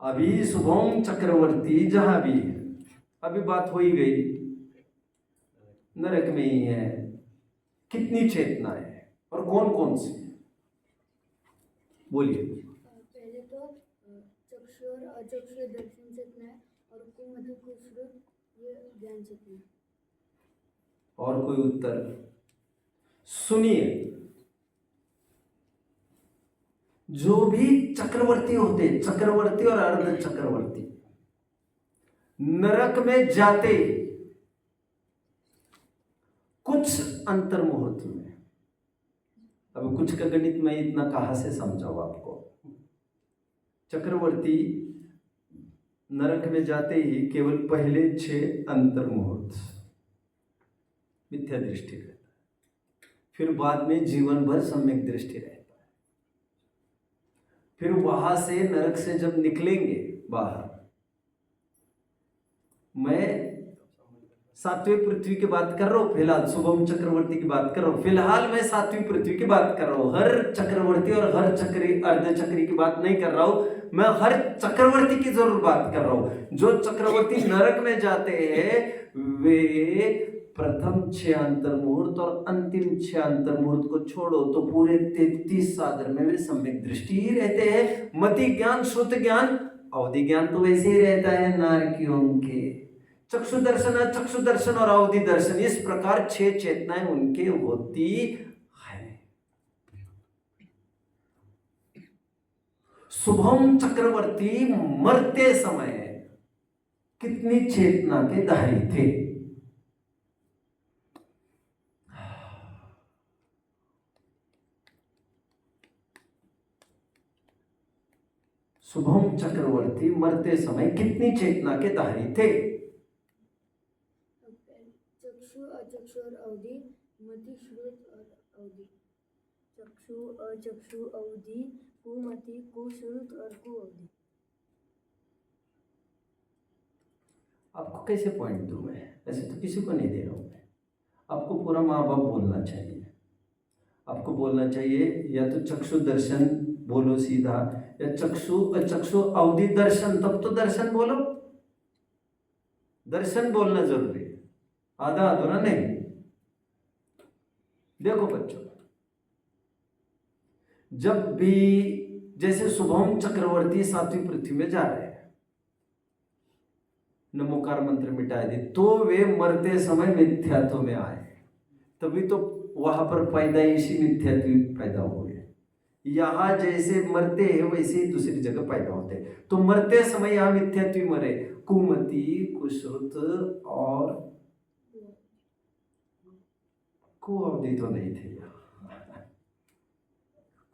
अभी शुभम चक्रवर्ती जहां भी है, अभी बात हो ही गई, नरक में ही है। कितनी चेतना है और कौन कौन सी? बोलिए। पहले तो चक्षु और अचक्षु दर्शन चेतना है और कुमति कुश्रुत ये ज्ञान चेतना है। और कोई उत्तर? सुनिए, जो भी चक्रवर्ती होते, चक्रवर्ती और अर्ध चक्रवर्ती, नरक में जाते कुछ अंतर मुहूर्त में, अब कुछ का गणित मैं इतना कहां से समझाऊं आपको। चक्रवर्ती नरक में जाते ही केवल पहले 6 अंतर मुहूर्त मिथ्या दृष्टि रहता है, फिर बाद में जीवन भर सम्यक दृष्टि रहता है। फिर वहां से नरक से जब निकलेंगे बाहर, मैं 7वीं पृथ्वी की बात कर रहा हूं, फिलहाल शुभम चक्रवर्ती की बात कर रहा हूं, फिलहाल मैं 7वीं पृथ्वी की बात कर रहा हूं। हर चक्रवर्ती और हर चक्री अर्ध चक्री की बात नहीं कर रहा हूं, मैं हर चक्रवर्ती की जरूर बात कर रहा हूं। जो चक्रवर्ती नरक में जाते हैं वे प्रथम 6 अंतर मुहूर्त और अंतिम 6 अंतर मुहूर्त को छोड़ो तो पूरे 33 सागर में वे सम्यक दृष्टि ही रहते हैं। मति ज्ञान, श्रुत ज्ञान, अवधि ज्ञान तो वैसे ही रहता है नारकियों के। चक्षु दर्शन और अवधि दर्शन, इस प्रकार 6 चेतनाएं उनके होती है। शुभम चक्रवर्ती मरते समय कितनी चेतना के धारी थे? शुभम चक्रवर्ती मरते समय कितनी चेतना के धारी थे? चक्षु अचक्षु और अवधि, मति श्रुत और अवधि। चक्षु अचक्षु अवधि, कुमति कुश्रुत और कुअवधि। आपको कैसे पॉइंट दूं मैं? ऐसे तो किसी को नहीं दे रहा हूं मैं, आपको पूरा माँ बाप बोलना चाहिए। आपको बोलना चाहिए या तो चक्षु दर्शन बोलो सीधा, या चक्षु अचक्षु अवधि दर्शन, तब तो दर्शन बोलो। दर्शन बोलना जरूरी है, आधा अधूरा नहीं। देखो बच्चों, जब भी जैसे शुभम चक्रवर्ती 7वीं पृथ्वी में जा रहे हैं, नमोकार मंत्र मिटाए दी, तो वे मरते समय मिथ्यात्व में आए, तभी तो वहां पर पैदाइशी मिथ्यात्व पैदा हुए। यहां जैसे मरते हैं वैसे ही दूसरी जगह पैदा होते हैं। तो मरते समय यहां मिथ्यात्व मरे, कुमति कुश्रुत और कुअवधि तो नहीं थे यहाँ।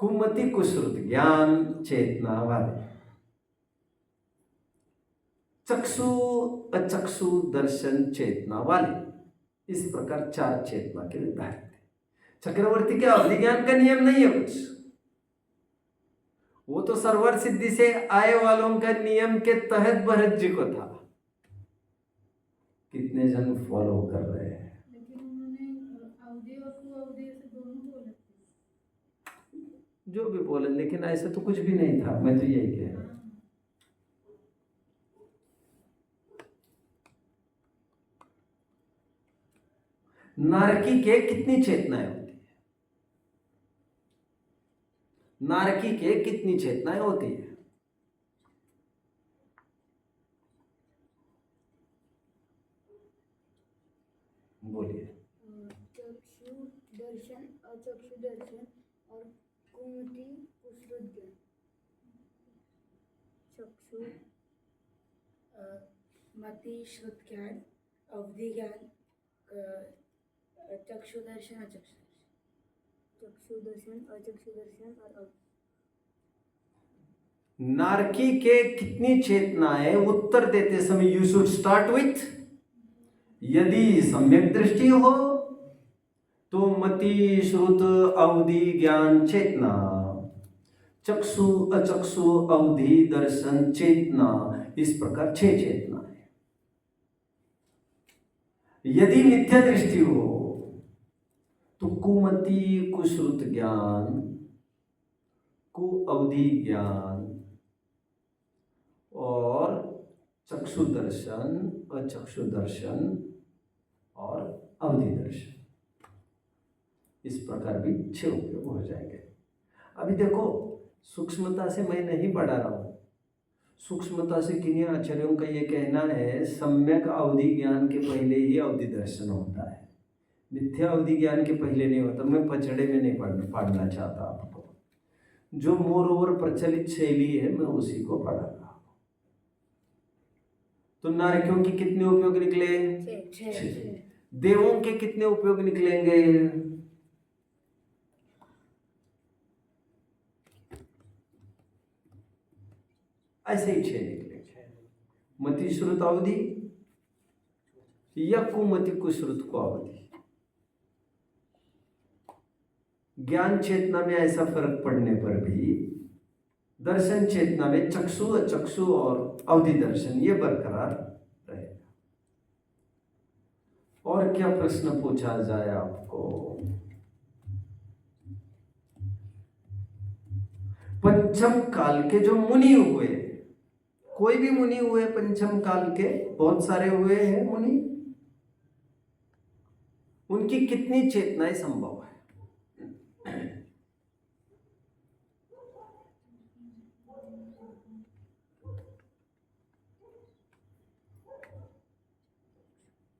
कुमति कुश्रुत ज्ञान चेतना वाले, चक्षु अचक्षु दर्शन चेतना वाले, इस प्रकार 4 चेतना के निर्धारित थे। चक्रवर्ती के अवधि ज्ञान का नियम नहीं है कुछ, वो तो सर्वर सिद्धि से आए वालों का नियम के तहत भरत जी को था। कितने जन फॉलो कर रहे हैं? लेकिन उन्होंने अवधि और कुअवधि ऐसे दोनों बोले थे। जो भी बोले, लेकिन ऐसा तो कुछ भी नहीं था। मैं तो यही कह रहा हूं। नारकी के कितनी चेतनाएं होती है? नारकी के कितनी चेतनाएं होती है? बोलिए। चक्षु दर्शन अचक्षु दर्शन और कुमति कुश्रुत ज्ञान। चक्षु मति श्रुत ज्ञान, अवधि ज्ञान, चक्षु दर्शन अचक्षु दर्शन, चक्षु दर्शन अचक्षु दर्शन और अवधि। नारकी के कितनी चेतनाएं? उत्तर देते समय यू शुड स्टार्ट विथ, यदि सम्यक दृष्टि हो तो मति श्रुत अवधि ज्ञान चेतना, चक्षु अचक्षु अवधि दर्शन चेतना, इस प्रकार 6 चेतना है। यदि मिथ्या दृष्टि हो तो कुमति कुश्रुत ज्ञान, कुअवधि ज्ञान और चक्षु दर्शन अचक्षु दर्शन और अवधि दर्शन, इस प्रकार भी 6 उपयोग हो जाएंगे। अभी देखो, सूक्ष्मता से मैं नहीं पढ़ा रहा हूं। सूक्ष्मता से किन्हीं आचार्यों का ये कहना है सम्यक अवधि ज्ञान के पहले ही अवधि दर्शन होता है, मिथ्या अवधि ज्ञान के पहले नहीं होता। मैं पचड़े में नहीं पढ़ना चाहता आपको, जो मोर ओवर प्रचलित शैली है मैं उसी को पढ़ा रहा हूं। तो नारकियों के कितने उपयोग निकले? 6। देवों के कितने उपयोग निकलेंगे? ऐसे ही 6 निकलेंगे। मति श्रुत अवधि या कुमति कुश्रुत को अवधि। ज्ञान चेतना में ऐसा फर्क पड़ने पर भी दर्शन चेतना में चक्षु अचक्षु और अवधि दर्शन ये बरकरार रहेगा। और क्या प्रश्न पूछा जाए आपको? पंचम काल के जो मुनि हुए, कोई भी मुनि हुए पंचम काल के, बहुत सारे हुए हैं मुनि, उनकी कितनी चेतनाएं संभव है?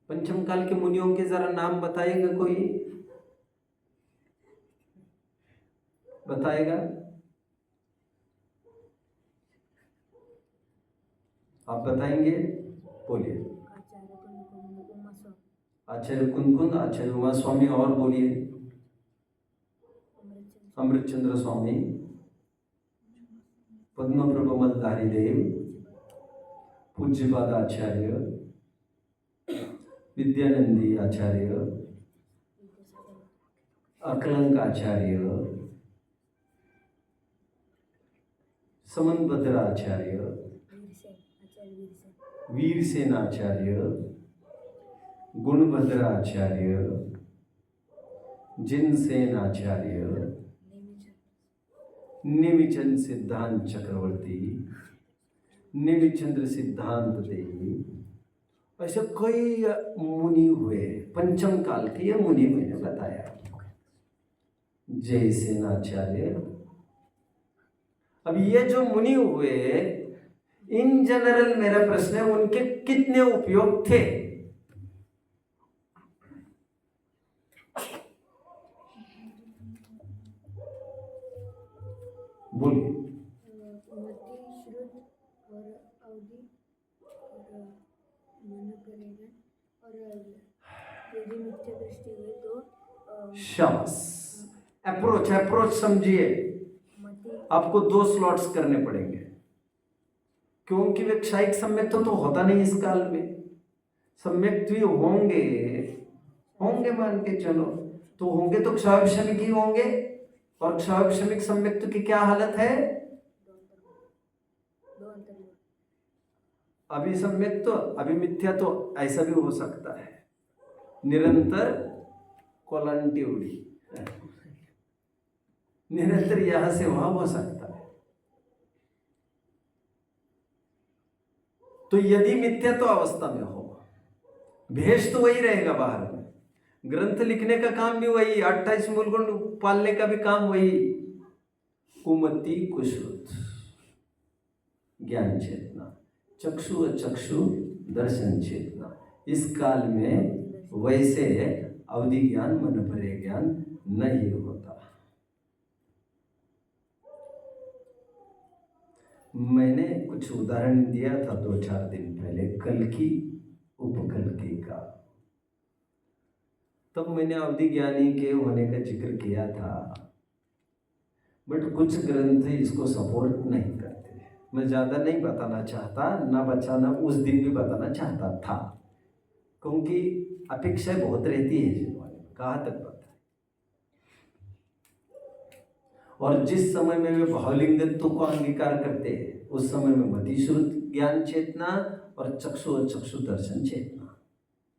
पंचम काल के मुनियों के जरा नाम बताएगा कोई? बताएगा? आप बताएंगे? बोलिए। आचार्य कुंकुंद, आचार्य उमा स्वामी, और बोलिए। अमृतचंद्र स्वामी, पद्मप्रभ मलधारी देव, पूज्यपाद आचार्य, विद्यानंदी आचार्य, अकलंक आचार्य, समनभद्र आचार्य, वीरसेन आचार्य, गुणभद्र आचार्य, जिनसेनाचार्य, निमिचंद सिद्धांत चक्रवर्ती, निमिचंद्र सिद्धांत देवी, ऐसे कई मुनि हुए, पंचम काल के ये मुनि मैंने बताया। जय सेनाचार्य। अब ये जो मुनि हुए, इन जनरल मेरा प्रश्न है, उनके कितने उपयोग थे? बोलिए। मति, श्रुत और अवधि और मन करेगा, और यदि मिथ्या दृष्टि हुई तो शाबाश। अप्रोच समझिए। मति, आपको 2 स्लॉट्स करने पड़ेंगे, क्योंकि व्यवसायिक सम्यक्त तो होता नहीं इस काल में। सम्यक्त भी होंगे मान के चलो, तो होंगे तो क्षाविक ही होंगे, और क्षाविक सम्यक्त की क्या हालत है? दो अंतर। अभी सम्यक्त तो अभी मिथ्या, तो ऐसा भी हो सकता है, निरंतर कोलंटिवली, निरंतर यहां से वहां हो सकता है। तो यदि मिथ्या तो अवस्था में हो, भेष तो वही रहेगा बाहर में, ग्रंथ लिखने का काम भी वही, 28 मूलगुण पालने का भी काम वही। कुमति कुश्रुत, ज्ञान चेतना, चक्षु अचक्षु दर्शन चेतना। इस काल में वैसे अवधि ज्ञान, मन परे ज्ञान नहीं होता। मैंने कुछ उदाहरण दिया था 2-4 दिन पहले, कल्कि उपकल्कि का। तब मैंने अवधि ज्ञानी के होने का जिक्र किया था, बट कुछ ग्रंथ इसको सपोर्ट नहीं करते। मैं ज़्यादा नहीं बताना चाहता, ना बचाना उस दिन भी बताना चाहता था, क्योंकि अपेक्षा बहुत रहती है जीवन में, कहाँ तक पता है। और जिस समय में वे भावलिंगत्व को अंगीकार करते हैं, उस समय में मतिश्रुत ज्ञान चेतना और चक्षु दर्शन चेतना।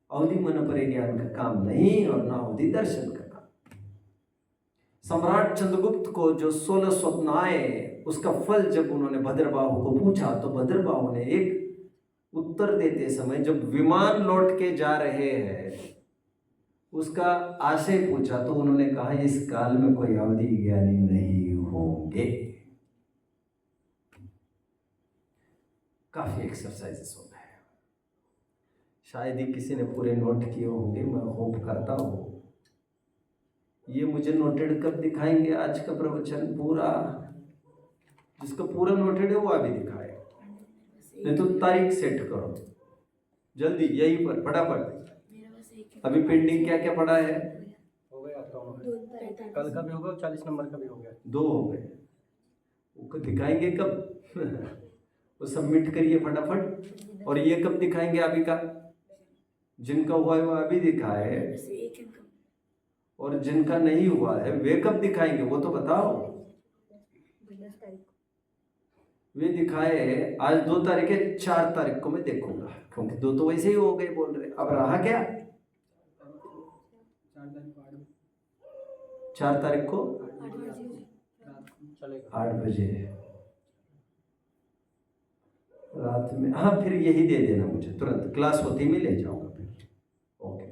अवधि मन परे ज्ञान का काम नहीं, और ना अवधि दर्शन का काम। सम्राट चंद्रगुप्त को जो 16 स्वप्न आए, उसका फल जब उन्होंने भद्रबाहु को पूछा, तो भद्रबाहु ने एक उत्तर देते समय, जब विमान लौट के जा रहे हैं, उसका आशय पूछा, तो उन्होंने कहा इस काल में कोई अवधि ज्ञानी नहीं होंगे। काफी एक्सरसाइजेस हो गए, शायद ही किसी ने पूरे नोट किए होंगे, मैं होप करता हूँ। ये मुझे नोटेड कब दिखाएंगे? आज का प्रवचन पूरा, जिसका पूरा नोटेड है वो अभी दिखाए, नहीं तो तारीख सेट करो जल्दी, यहीं पर फटाफट। अभी पेंडिंग क्या क्या पड़ा है? हो गया आपका, कल का भी होगा, 40 नंबर का भी हो गया, 2 हो गए। वो दिखाएंगे कब? वो सबमिट करिए फटाफट। और ये कब दिखाएंगे? अभी का जिनका हुआ है वो अभी दिखाए, और जिनका नहीं हुआ है वे कब दिखाएंगे वो तो बताओ। वे दिखाए आज 2 तारीख है, 4 तारीख को मैं देखूंगा, क्योंकि 2 तो वैसे ही हो गए बोल रहे। अब रहा क्या? 4 तारीख को 8 बजे रात में। हाँ, फिर यही दे देना मुझे, तुरंत क्लास होती में ले जाऊंगा फिर। ओके,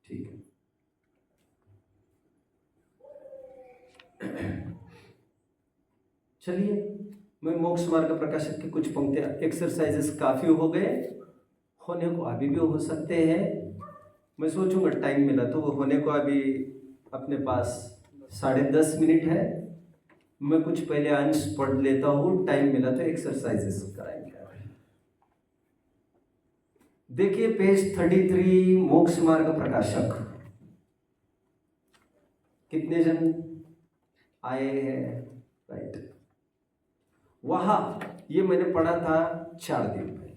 ठीक है। चलिए, मैं मोक्ष मार्ग प्रकाशक की कुछ पंक्तियां, एक्सरसाइजेस काफ़ी हो गए, होने को अभी भी हो सकते हैं। मैं सोचूंगा टाइम मिला तो वो होने को अभी अपने पास 10:30 मिनट है। मैं कुछ पहले अंश पढ़ लेता हूँ, टाइम मिला तो एक्सरसाइजेस कराएंगे। देखिए पेज 33, मोक्ष मार्ग प्रकाशक। कितने जन आए हैं? राइट, वहाँ ये मैंने पढ़ा था 4 दिन पहले।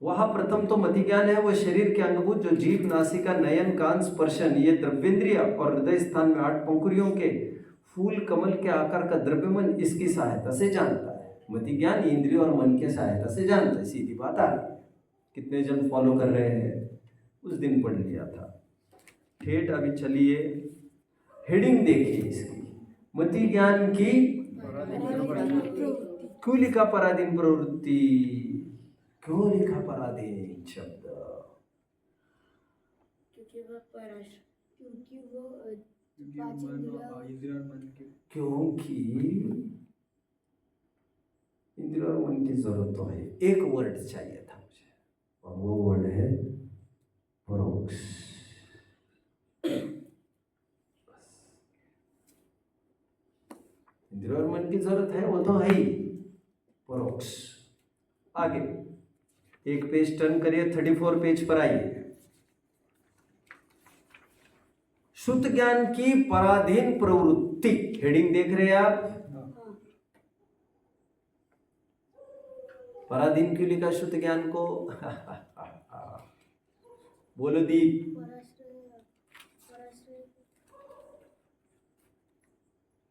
वहाँ प्रथम तो मति ज्ञान है, वह शरीर के अंगभूत जो जीभ, नासिका, नयन, कान, स्पर्शन, ये द्रव्येंद्रिय और हृदय स्थान में 8 पंखुड़ियों के फूल कमल के आकार का द्रव्यमन इसकी सहायता से जानता है। मति ज्ञान इंद्रिय और मन की सहायता से जानता है, सीधी बात आ गई। कितने जन फॉलो कर रहे हैं? उस दिन पढ़ लिया था। ठेठ अभी चलिए हेडिंग देखिए इसकी, मति ज्ञान की क्यों लिखा पराधीन प्रवृत्ति, क्यों लिखा पराधीन शब्द? क्योंकि वो क्योंकि पांच मन इंद्रियों- और इंद्रिय और मन के क्योंकि इंद्रिय और मन की जरूरत तो है, एक वर्ड चाहिए था मुझे और वो वर्ड है परोक्ष। इंद्रिय और मन की जरूरत है, वो तो है ही, परोक्ष। आगे एक पेज टर्न करिए, 34 पेज पर आइए। शुद्ध ज्ञान की पराधीन प्रवृत्ति, हेडिंग देख रहे हैं आप? पराधीन क्यों लिखा शुद्ध ज्ञान को? बोलो दीप।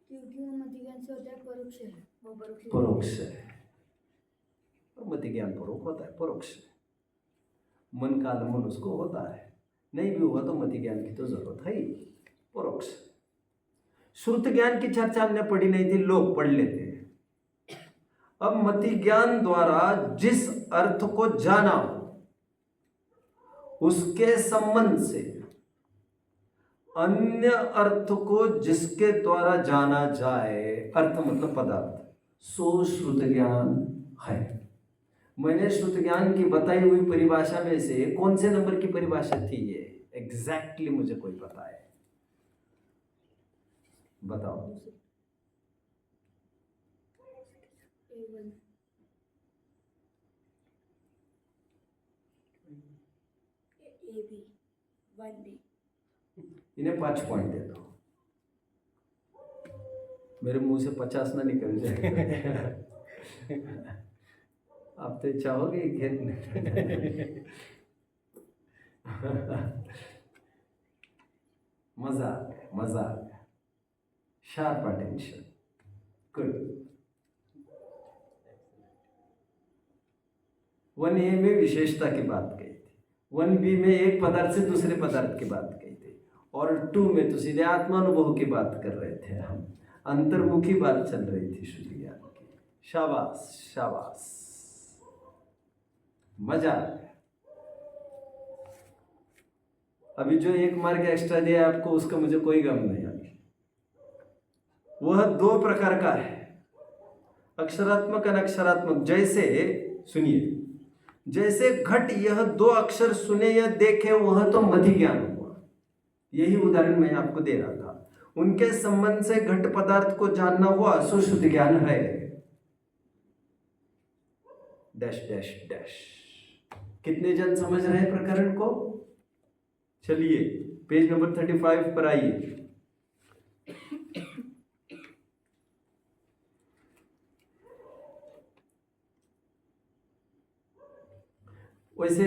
क्योंकि वो मति ज्ञान से होता है, परोक्ष है, वो परोक्ष है। परोक्ष है और मति ज्ञान परोक्ष होता है, परोक्ष है। मन का आलम्बन उसको होता है, नहीं भी हुआ तो मति ज्ञान की तो जरूरत है ही, परोक्ष। श्रुत ज्ञान की चर्चा हमने पढ़ी नहीं थी, लोग पढ़ लेते हैं। अब मति ज्ञान द्वारा जिस अर्थ को जाना उसके संबंध से अन्य अर्थ को जिसके द्वारा जाना जाए, अर्थ मतलब पदार्थ, सो श्रुत ज्ञान है। मैंने श्रुत ज्ञान की बताई हुई परिभाषा में से कौन से नंबर की परिभाषा थी ये? एग्जैक्टली मुझे कोई पता है? बताओ। इन्हें 5 पॉइंट दे दो, मेरे मुंह से 50 ना निकल जाए। आप तो चाहोगे घेरने। मजा आ गया, मजा आ गया। Sharp attention, good. 1A में विशेषता की बात कही थी, 1B में एक पदार्थ से दूसरे पदार्थ की बात कही थी, और 2 में तो सीधे आत्मानुभव की बात कर रहे थे हम, अंतर्मुखी बात चल रही थी शुद्ध ज्ञान की। शाबाश शाबाश, मजा आ गया। अभी जो 1 मार्क एक्स्ट्रा दिया आपको उसका मुझे कोई गम नहीं अभी। वह 2 प्रकार का है, अक्षरात्मक अनक्षरात्मक। जैसे सुनिए, जैसे घट यह 2 अक्षर सुने या देखे वह तो मति ज्ञान हुआ, यही उदाहरण मैं आपको दे रहा था। उनके संबंध से घट पदार्थ को जानना हुआ सो शुद्ध ज्ञान है। Dash dash dash. कितने जन समझ रहे हैं प्रकरण को? चलिए पेज नंबर 35 पर आइए। वैसे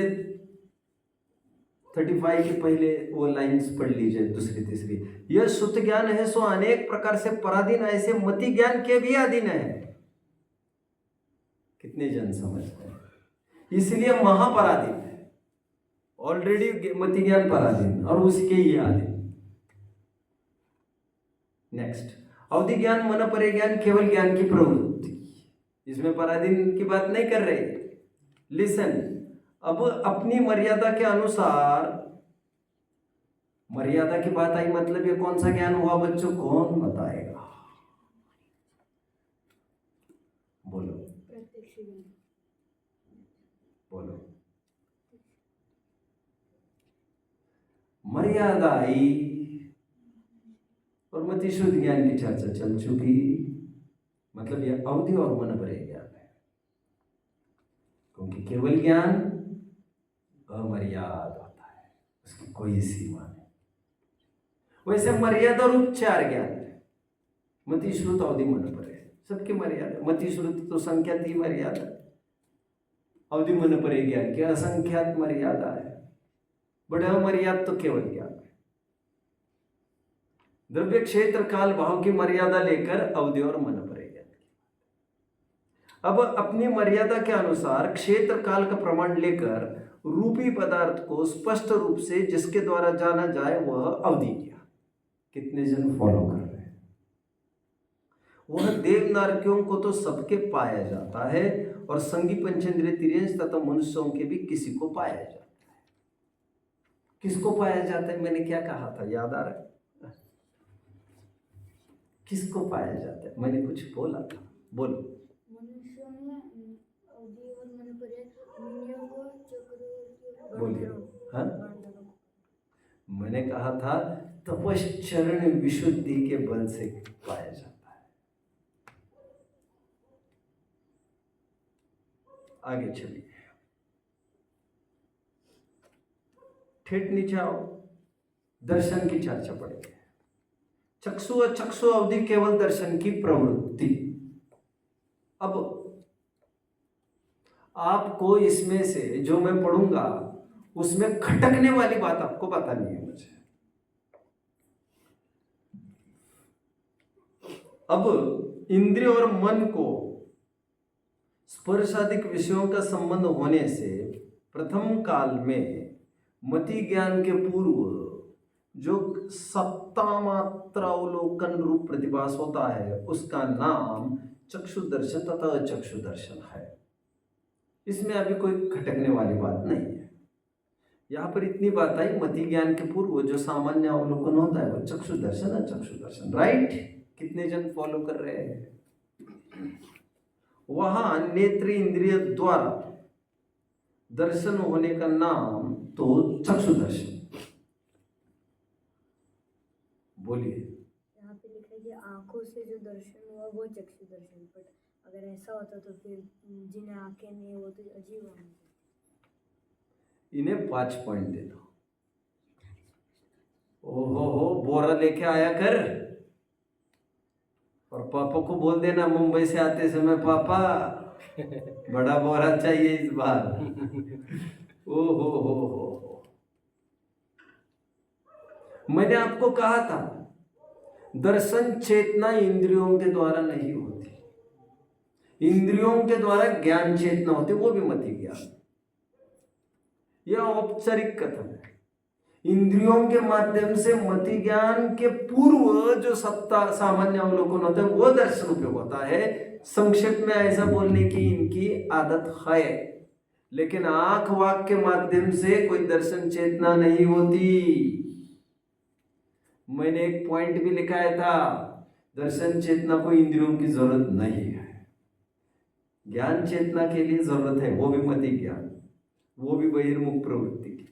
35 के पहले वो लाइंस पढ़ लीजिए, दूसरी तीसरी। यह शुद्ध ज्ञान है सो अनेक प्रकार से पराधीन ऐसे मति ज्ञान के भी अधीन है। कितने जन समझ रहे हैं? इसलिए महापराधीन है, ऑलरेडी मति ज्ञान पराधीन और उसके ही अधीन। नेक्स्ट, अवधि ज्ञान, मन परे ज्ञान, केवल ज्ञान की प्रवृत्ति, इसमें पराधीन की बात नहीं कर रहे। लिसन, अब अपनी मर्यादा के अनुसार, मर्यादा की बात आई मतलब ये कौन सा ज्ञान हुआ बच्चों? कौन बताएगा? बोलो बोलो। मर्यादा आई और मति शुद्ध ज्ञान की चर्चा चल चुकी, मतलब ये अवधि और मन परे ज्ञान है, क्योंकि केवल ज्ञान अमर्याद होता है, उसकी कोई सीमा नहीं। वैसे मर्यादा रूप 4 ज्ञान है, मति श्रुत अवधि मन परे, सबकी मर्यादा। मति श्रुत तो संख्यात ही मर्यादा, अवधि मन परे ज्ञान की असंख्यात मर्यादा है, बट अमर्याद तो केवल ज्ञान है। द्रव्य क्षेत्र काल भाव की मर्यादा लेकर अवधि और मन परे ज्ञान की। अब अपनी मर्यादा के अनुसार क्षेत्र काल का प्रमाण लेकर रूपी पदार्थ को स्पष्ट रूप से जिसके द्वारा जाना जाए वह अवधि ज्ञान। कितने जन फॉलो कर रहे हैं? वह देवनारकियों को तो सबके पाया जाता है और संगी पंचेंद्रिय तिर्यंश तथा मनुष्यों के भी किसी को पाया जाता है। किसको पाया जाता है? मैंने क्या कहा था, याद आ रहा है? किसको पाया जाता है? मैंने कुछ बोला था, बोलो। मनुष्यों में अवधि और मनपर्य, मुनियों को, चक्रवर्ती, बोलिए। हाँ, बांधरों को। मैंने कहा था तपश्चरण विशुद्धि के बल से पाया जाता है। आगे चलिए, ठेठ नीचे आओ, दर्शन की चर्चा पड़ेगी। चक्षु अवधि केवल दर्शन की प्रवृत्ति। अब आपको इसमें से जो मैं पढ़ूंगा उसमें खटकने वाली बात आपको बतानी है मुझे। अब इंद्रिय और मन को स्पर्शादिक विषयों का संबंध होने से प्रथम काल में मति ज्ञान के पूर्व जो सत्ता मात्र अवलोकन रूप प्रतिभास होता है उसका नाम चक्षु दर्शन तथा अचक्षु दर्शन है। इसमें अभी कोई खटकने वाली बात नहीं है। यहाँ पर इतनी बात आई, मति ज्ञान के पूर्व जो सामान्य अवलोकन होता है वो चक्षु दर्शन अचक्षु दर्शन, राइट? कितने जन फॉलो कर रहे हैं? वहां नेत्र इंद्रिय द्वारा दर्शन होने का नाम तो चक्षु दर्शन। बोलिए। यहाँ पे लिखा है कि आंखों से जो दर्शन हुआ वो चक्षु दर्शन, बट अगर ऐसा होता तो फिर जिन्हें आंखें नहीं वो तो अजीब होना। इन्हें 5 पॉइंट दे दो। ओहो हो, बोरा लेके आया कर और पापा को बोल देना मुंबई से आते समय, पापा बड़ा बोरा चाहिए इस बार। ओहो हो। मैंने आपको कहा था दर्शन चेतना इंद्रियों के द्वारा नहीं होती, इंद्रियों के द्वारा ज्ञान चेतना होती, वो भी मति ज्ञान। यह औपचारिक कथन है। इंद्रियों के माध्यम से मति ज्ञान के पूर्व जो सत्ता सामान्य अवलोकन होता है वो दर्शन उपयोग होता है। संक्षेप में ऐसा बोलने की इनकी आदत है, लेकिन आंख वाक के माध्यम से कोई दर्शन चेतना नहीं होती। मैंने एक पॉइंट भी लिखाया था, दर्शन चेतना को इंद्रियों की जरूरत नहीं है, ज्ञान चेतना के लिए जरूरत है, वो भी मति ज्ञान, वो भी बहिर्मुख प्रवृत्ति की।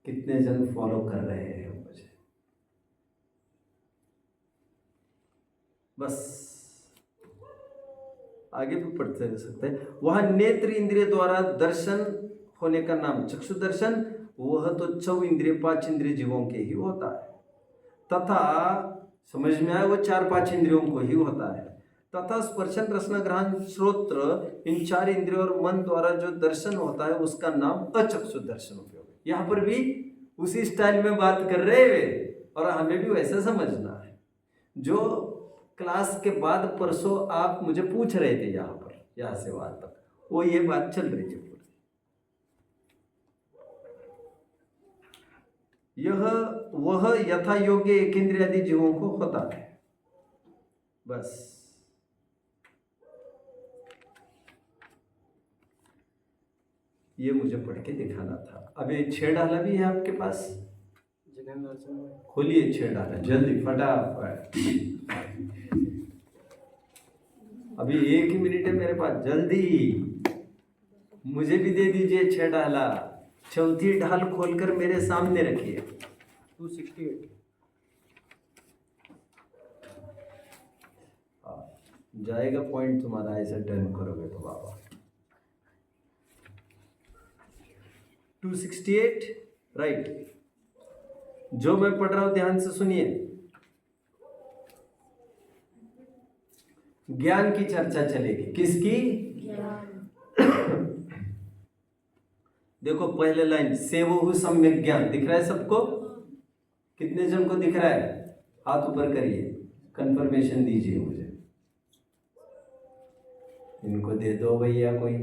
कितने जन फॉलो कर रहे हैं मुझे? बस आगे भी पढ़ते रह सकते हैं। वहां नेत्र इंद्रिय द्वारा दर्शन होने का नाम चक्षु दर्शन, वह तो 6 इंद्रिय 5 इंद्रिय जीवों के ही होता है, तथा समझ में आया वो 4-5 इंद्रियों को ही होता है, तथा स्पर्शन रसना ग्रहण श्रोत्र इन 4 इंद्रियों और मन द्वारा जो दर्शन होता है उसका नाम अचक्षु दर्शन उपयोग है। यहाँ पर भी उसी स्टाइल में बात कर रहे हैं और हमें भी वैसा समझना है। जो क्लास के बाद परसों आप मुझे पूछ रहे थे यहाँ पर, यहाँ से वहां तक, वो ये बात चल रही थी पूरी। यह वह यथा योग्य एक इंद्रिय आदि जीवों को होता है। बस ये मुझे पढ़ के दिखाना था। अब ये 6 डाला भी है आपके पास, खोलिए 6 डाला जल्दी फटाफट। अभी 1 ही मिनट है मेरे पास, जल्दी मुझे भी दे दीजिए 6 डाला। चौथी ढाल खोलकर मेरे सामने रखिए। 268 जाएगा पॉइंट तुम्हारा, ऐसे डन करोगे तो बाबा। 268 राइट। जो मैं पढ़ रहा हूं ध्यान से सुनिए। ज्ञान की चर्चा चलेगी। किसकी? देखो पहले लाइन, सेवहु सम्यक ज्ञान दिख रहा है सबको? कितने जन को दिख रहा है? हाथ ऊपर करिए, कंफर्मेशन दीजिए मुझे। इनको दे दो भैया कोई।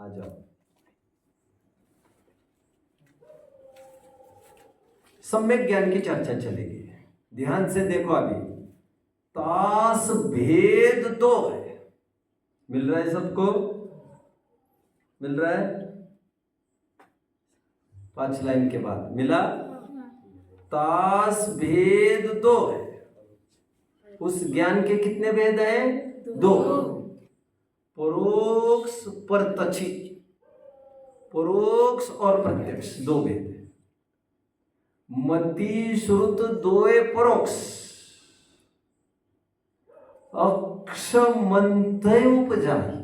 आ जाओ। सम्यक ज्ञान की चर्चा चलेगी, ध्यान से देखो। अभी तास भेद दो है, मिल रहा है सबको? मिल रहा है? 5 लाइन के बाद मिला। तास भेद दो है, उस ज्ञान के कितने भेद हैं? 2। परोक्ष परतछि, परोक्ष और प्रत्यक्ष 2 भेद है। मति श्रुत दोए परोक्ष, अक्ष मंतय उपजाई।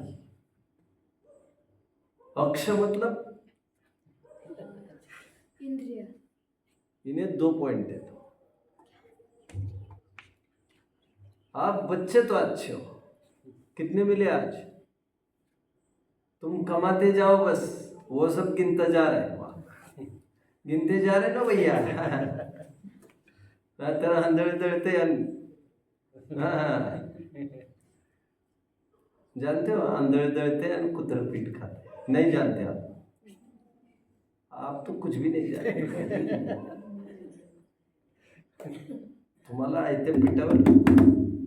अक्ष मतलब इंद्रिय। इन्हें 2 पॉइंट दे दो। आप बच्चे तो अच्छे हो, कितने मिले आज? तुम कमाते जाओ बस, वो सब गिनता जा रहे हैं वहां, गिनते जा रहे ना भैया। तेरा अंधड़ते जानते हो, अंधड़ते कुतर पीट खाते, नहीं जानते आप तो कुछ भी नहीं जानते। तुम्हाला आयते पिठावर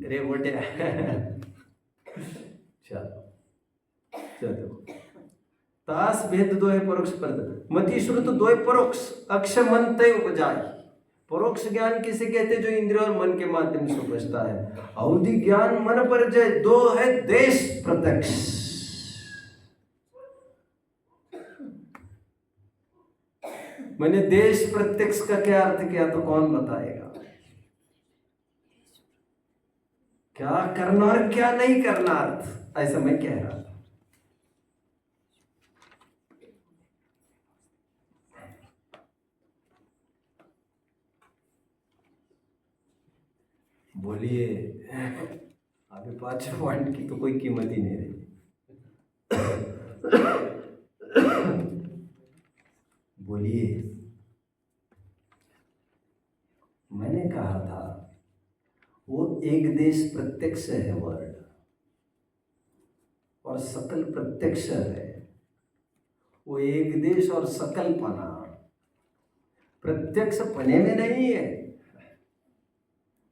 रे बोट्या। चलो तास भेद दोय परोक्ष परत, मति श्रुत दोय परोक्ष, अक्ष मंतय उपजाई। परोक्ष ज्ञान किसे कहते हैं? जो इंद्रिय और मन के माध्यम से उपजता है। अवधि ज्ञान मन पर जय, 2 है देश प्रत्यक्ष। मैंने देश प्रत्यक्ष का क्या अर्थ किया तो कौन बताएगा? क्या करना और क्या नहीं करना अर्थ, ऐसा मैं कह रहा था। बोलिए, अभी 5 पॉइंट की तो कोई कीमत ही नहीं रही। बोलिए, मैंने कहा था वो एक देश प्रत्यक्ष है वर्ड, और सकल प्रत्यक्ष है। वो एक देश और सकल पना प्रत्यक्ष पने में नहीं है।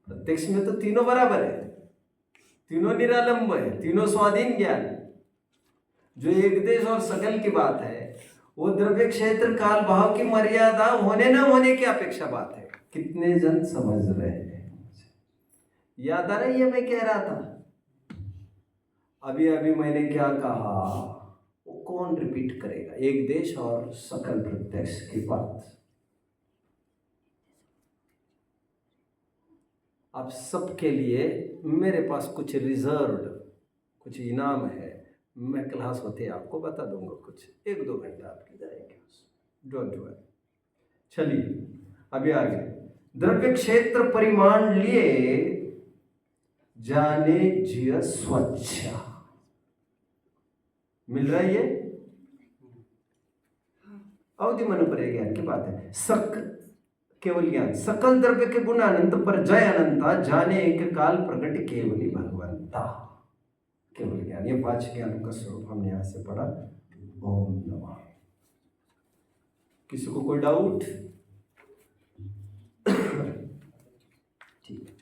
प्रत्यक्ष में तो तीनों बराबर है, तीनों निरालंब है, तीनों स्वाधीन ज्ञान। जो एक देश और सकल की बात है, वो द्रव्य क्षेत्र काल भाव की मर्यादा होने न होने की अपेक्षा बात है। कितने जन समझ रहे हैं? याद आ रही है मैं कह रहा था? अभी अभी मैंने क्या कहा, वो कौन रिपीट करेगा? एक देश और सकल प्रत्यक्ष की बात। आप सबके लिए मेरे पास कुछ रिजर्व्ड, कुछ इनाम है। मैं क्लास होते आपको बता दूंगा, कुछ 1-2 घंटा आपके जाएंगे, डोंट वरी। चलिए अभी आगे। द्रव्य क्षेत्र परिमाण लिए जाने जिय स्वच्छ, मिल रहा है ये? अवधि मन पर ज्ञान की बात है। केवल ज्ञान सकल द्रव्य के गुण अनंत पर जय अनंता, जाने एक काल प्रगट केवली भगवंता। केवल ज्ञान, ये 5 ज्ञानों का स्वरूप हमने यहां से पढ़ा। ओम नमः। किसी को कोई डाउट? ठीक है।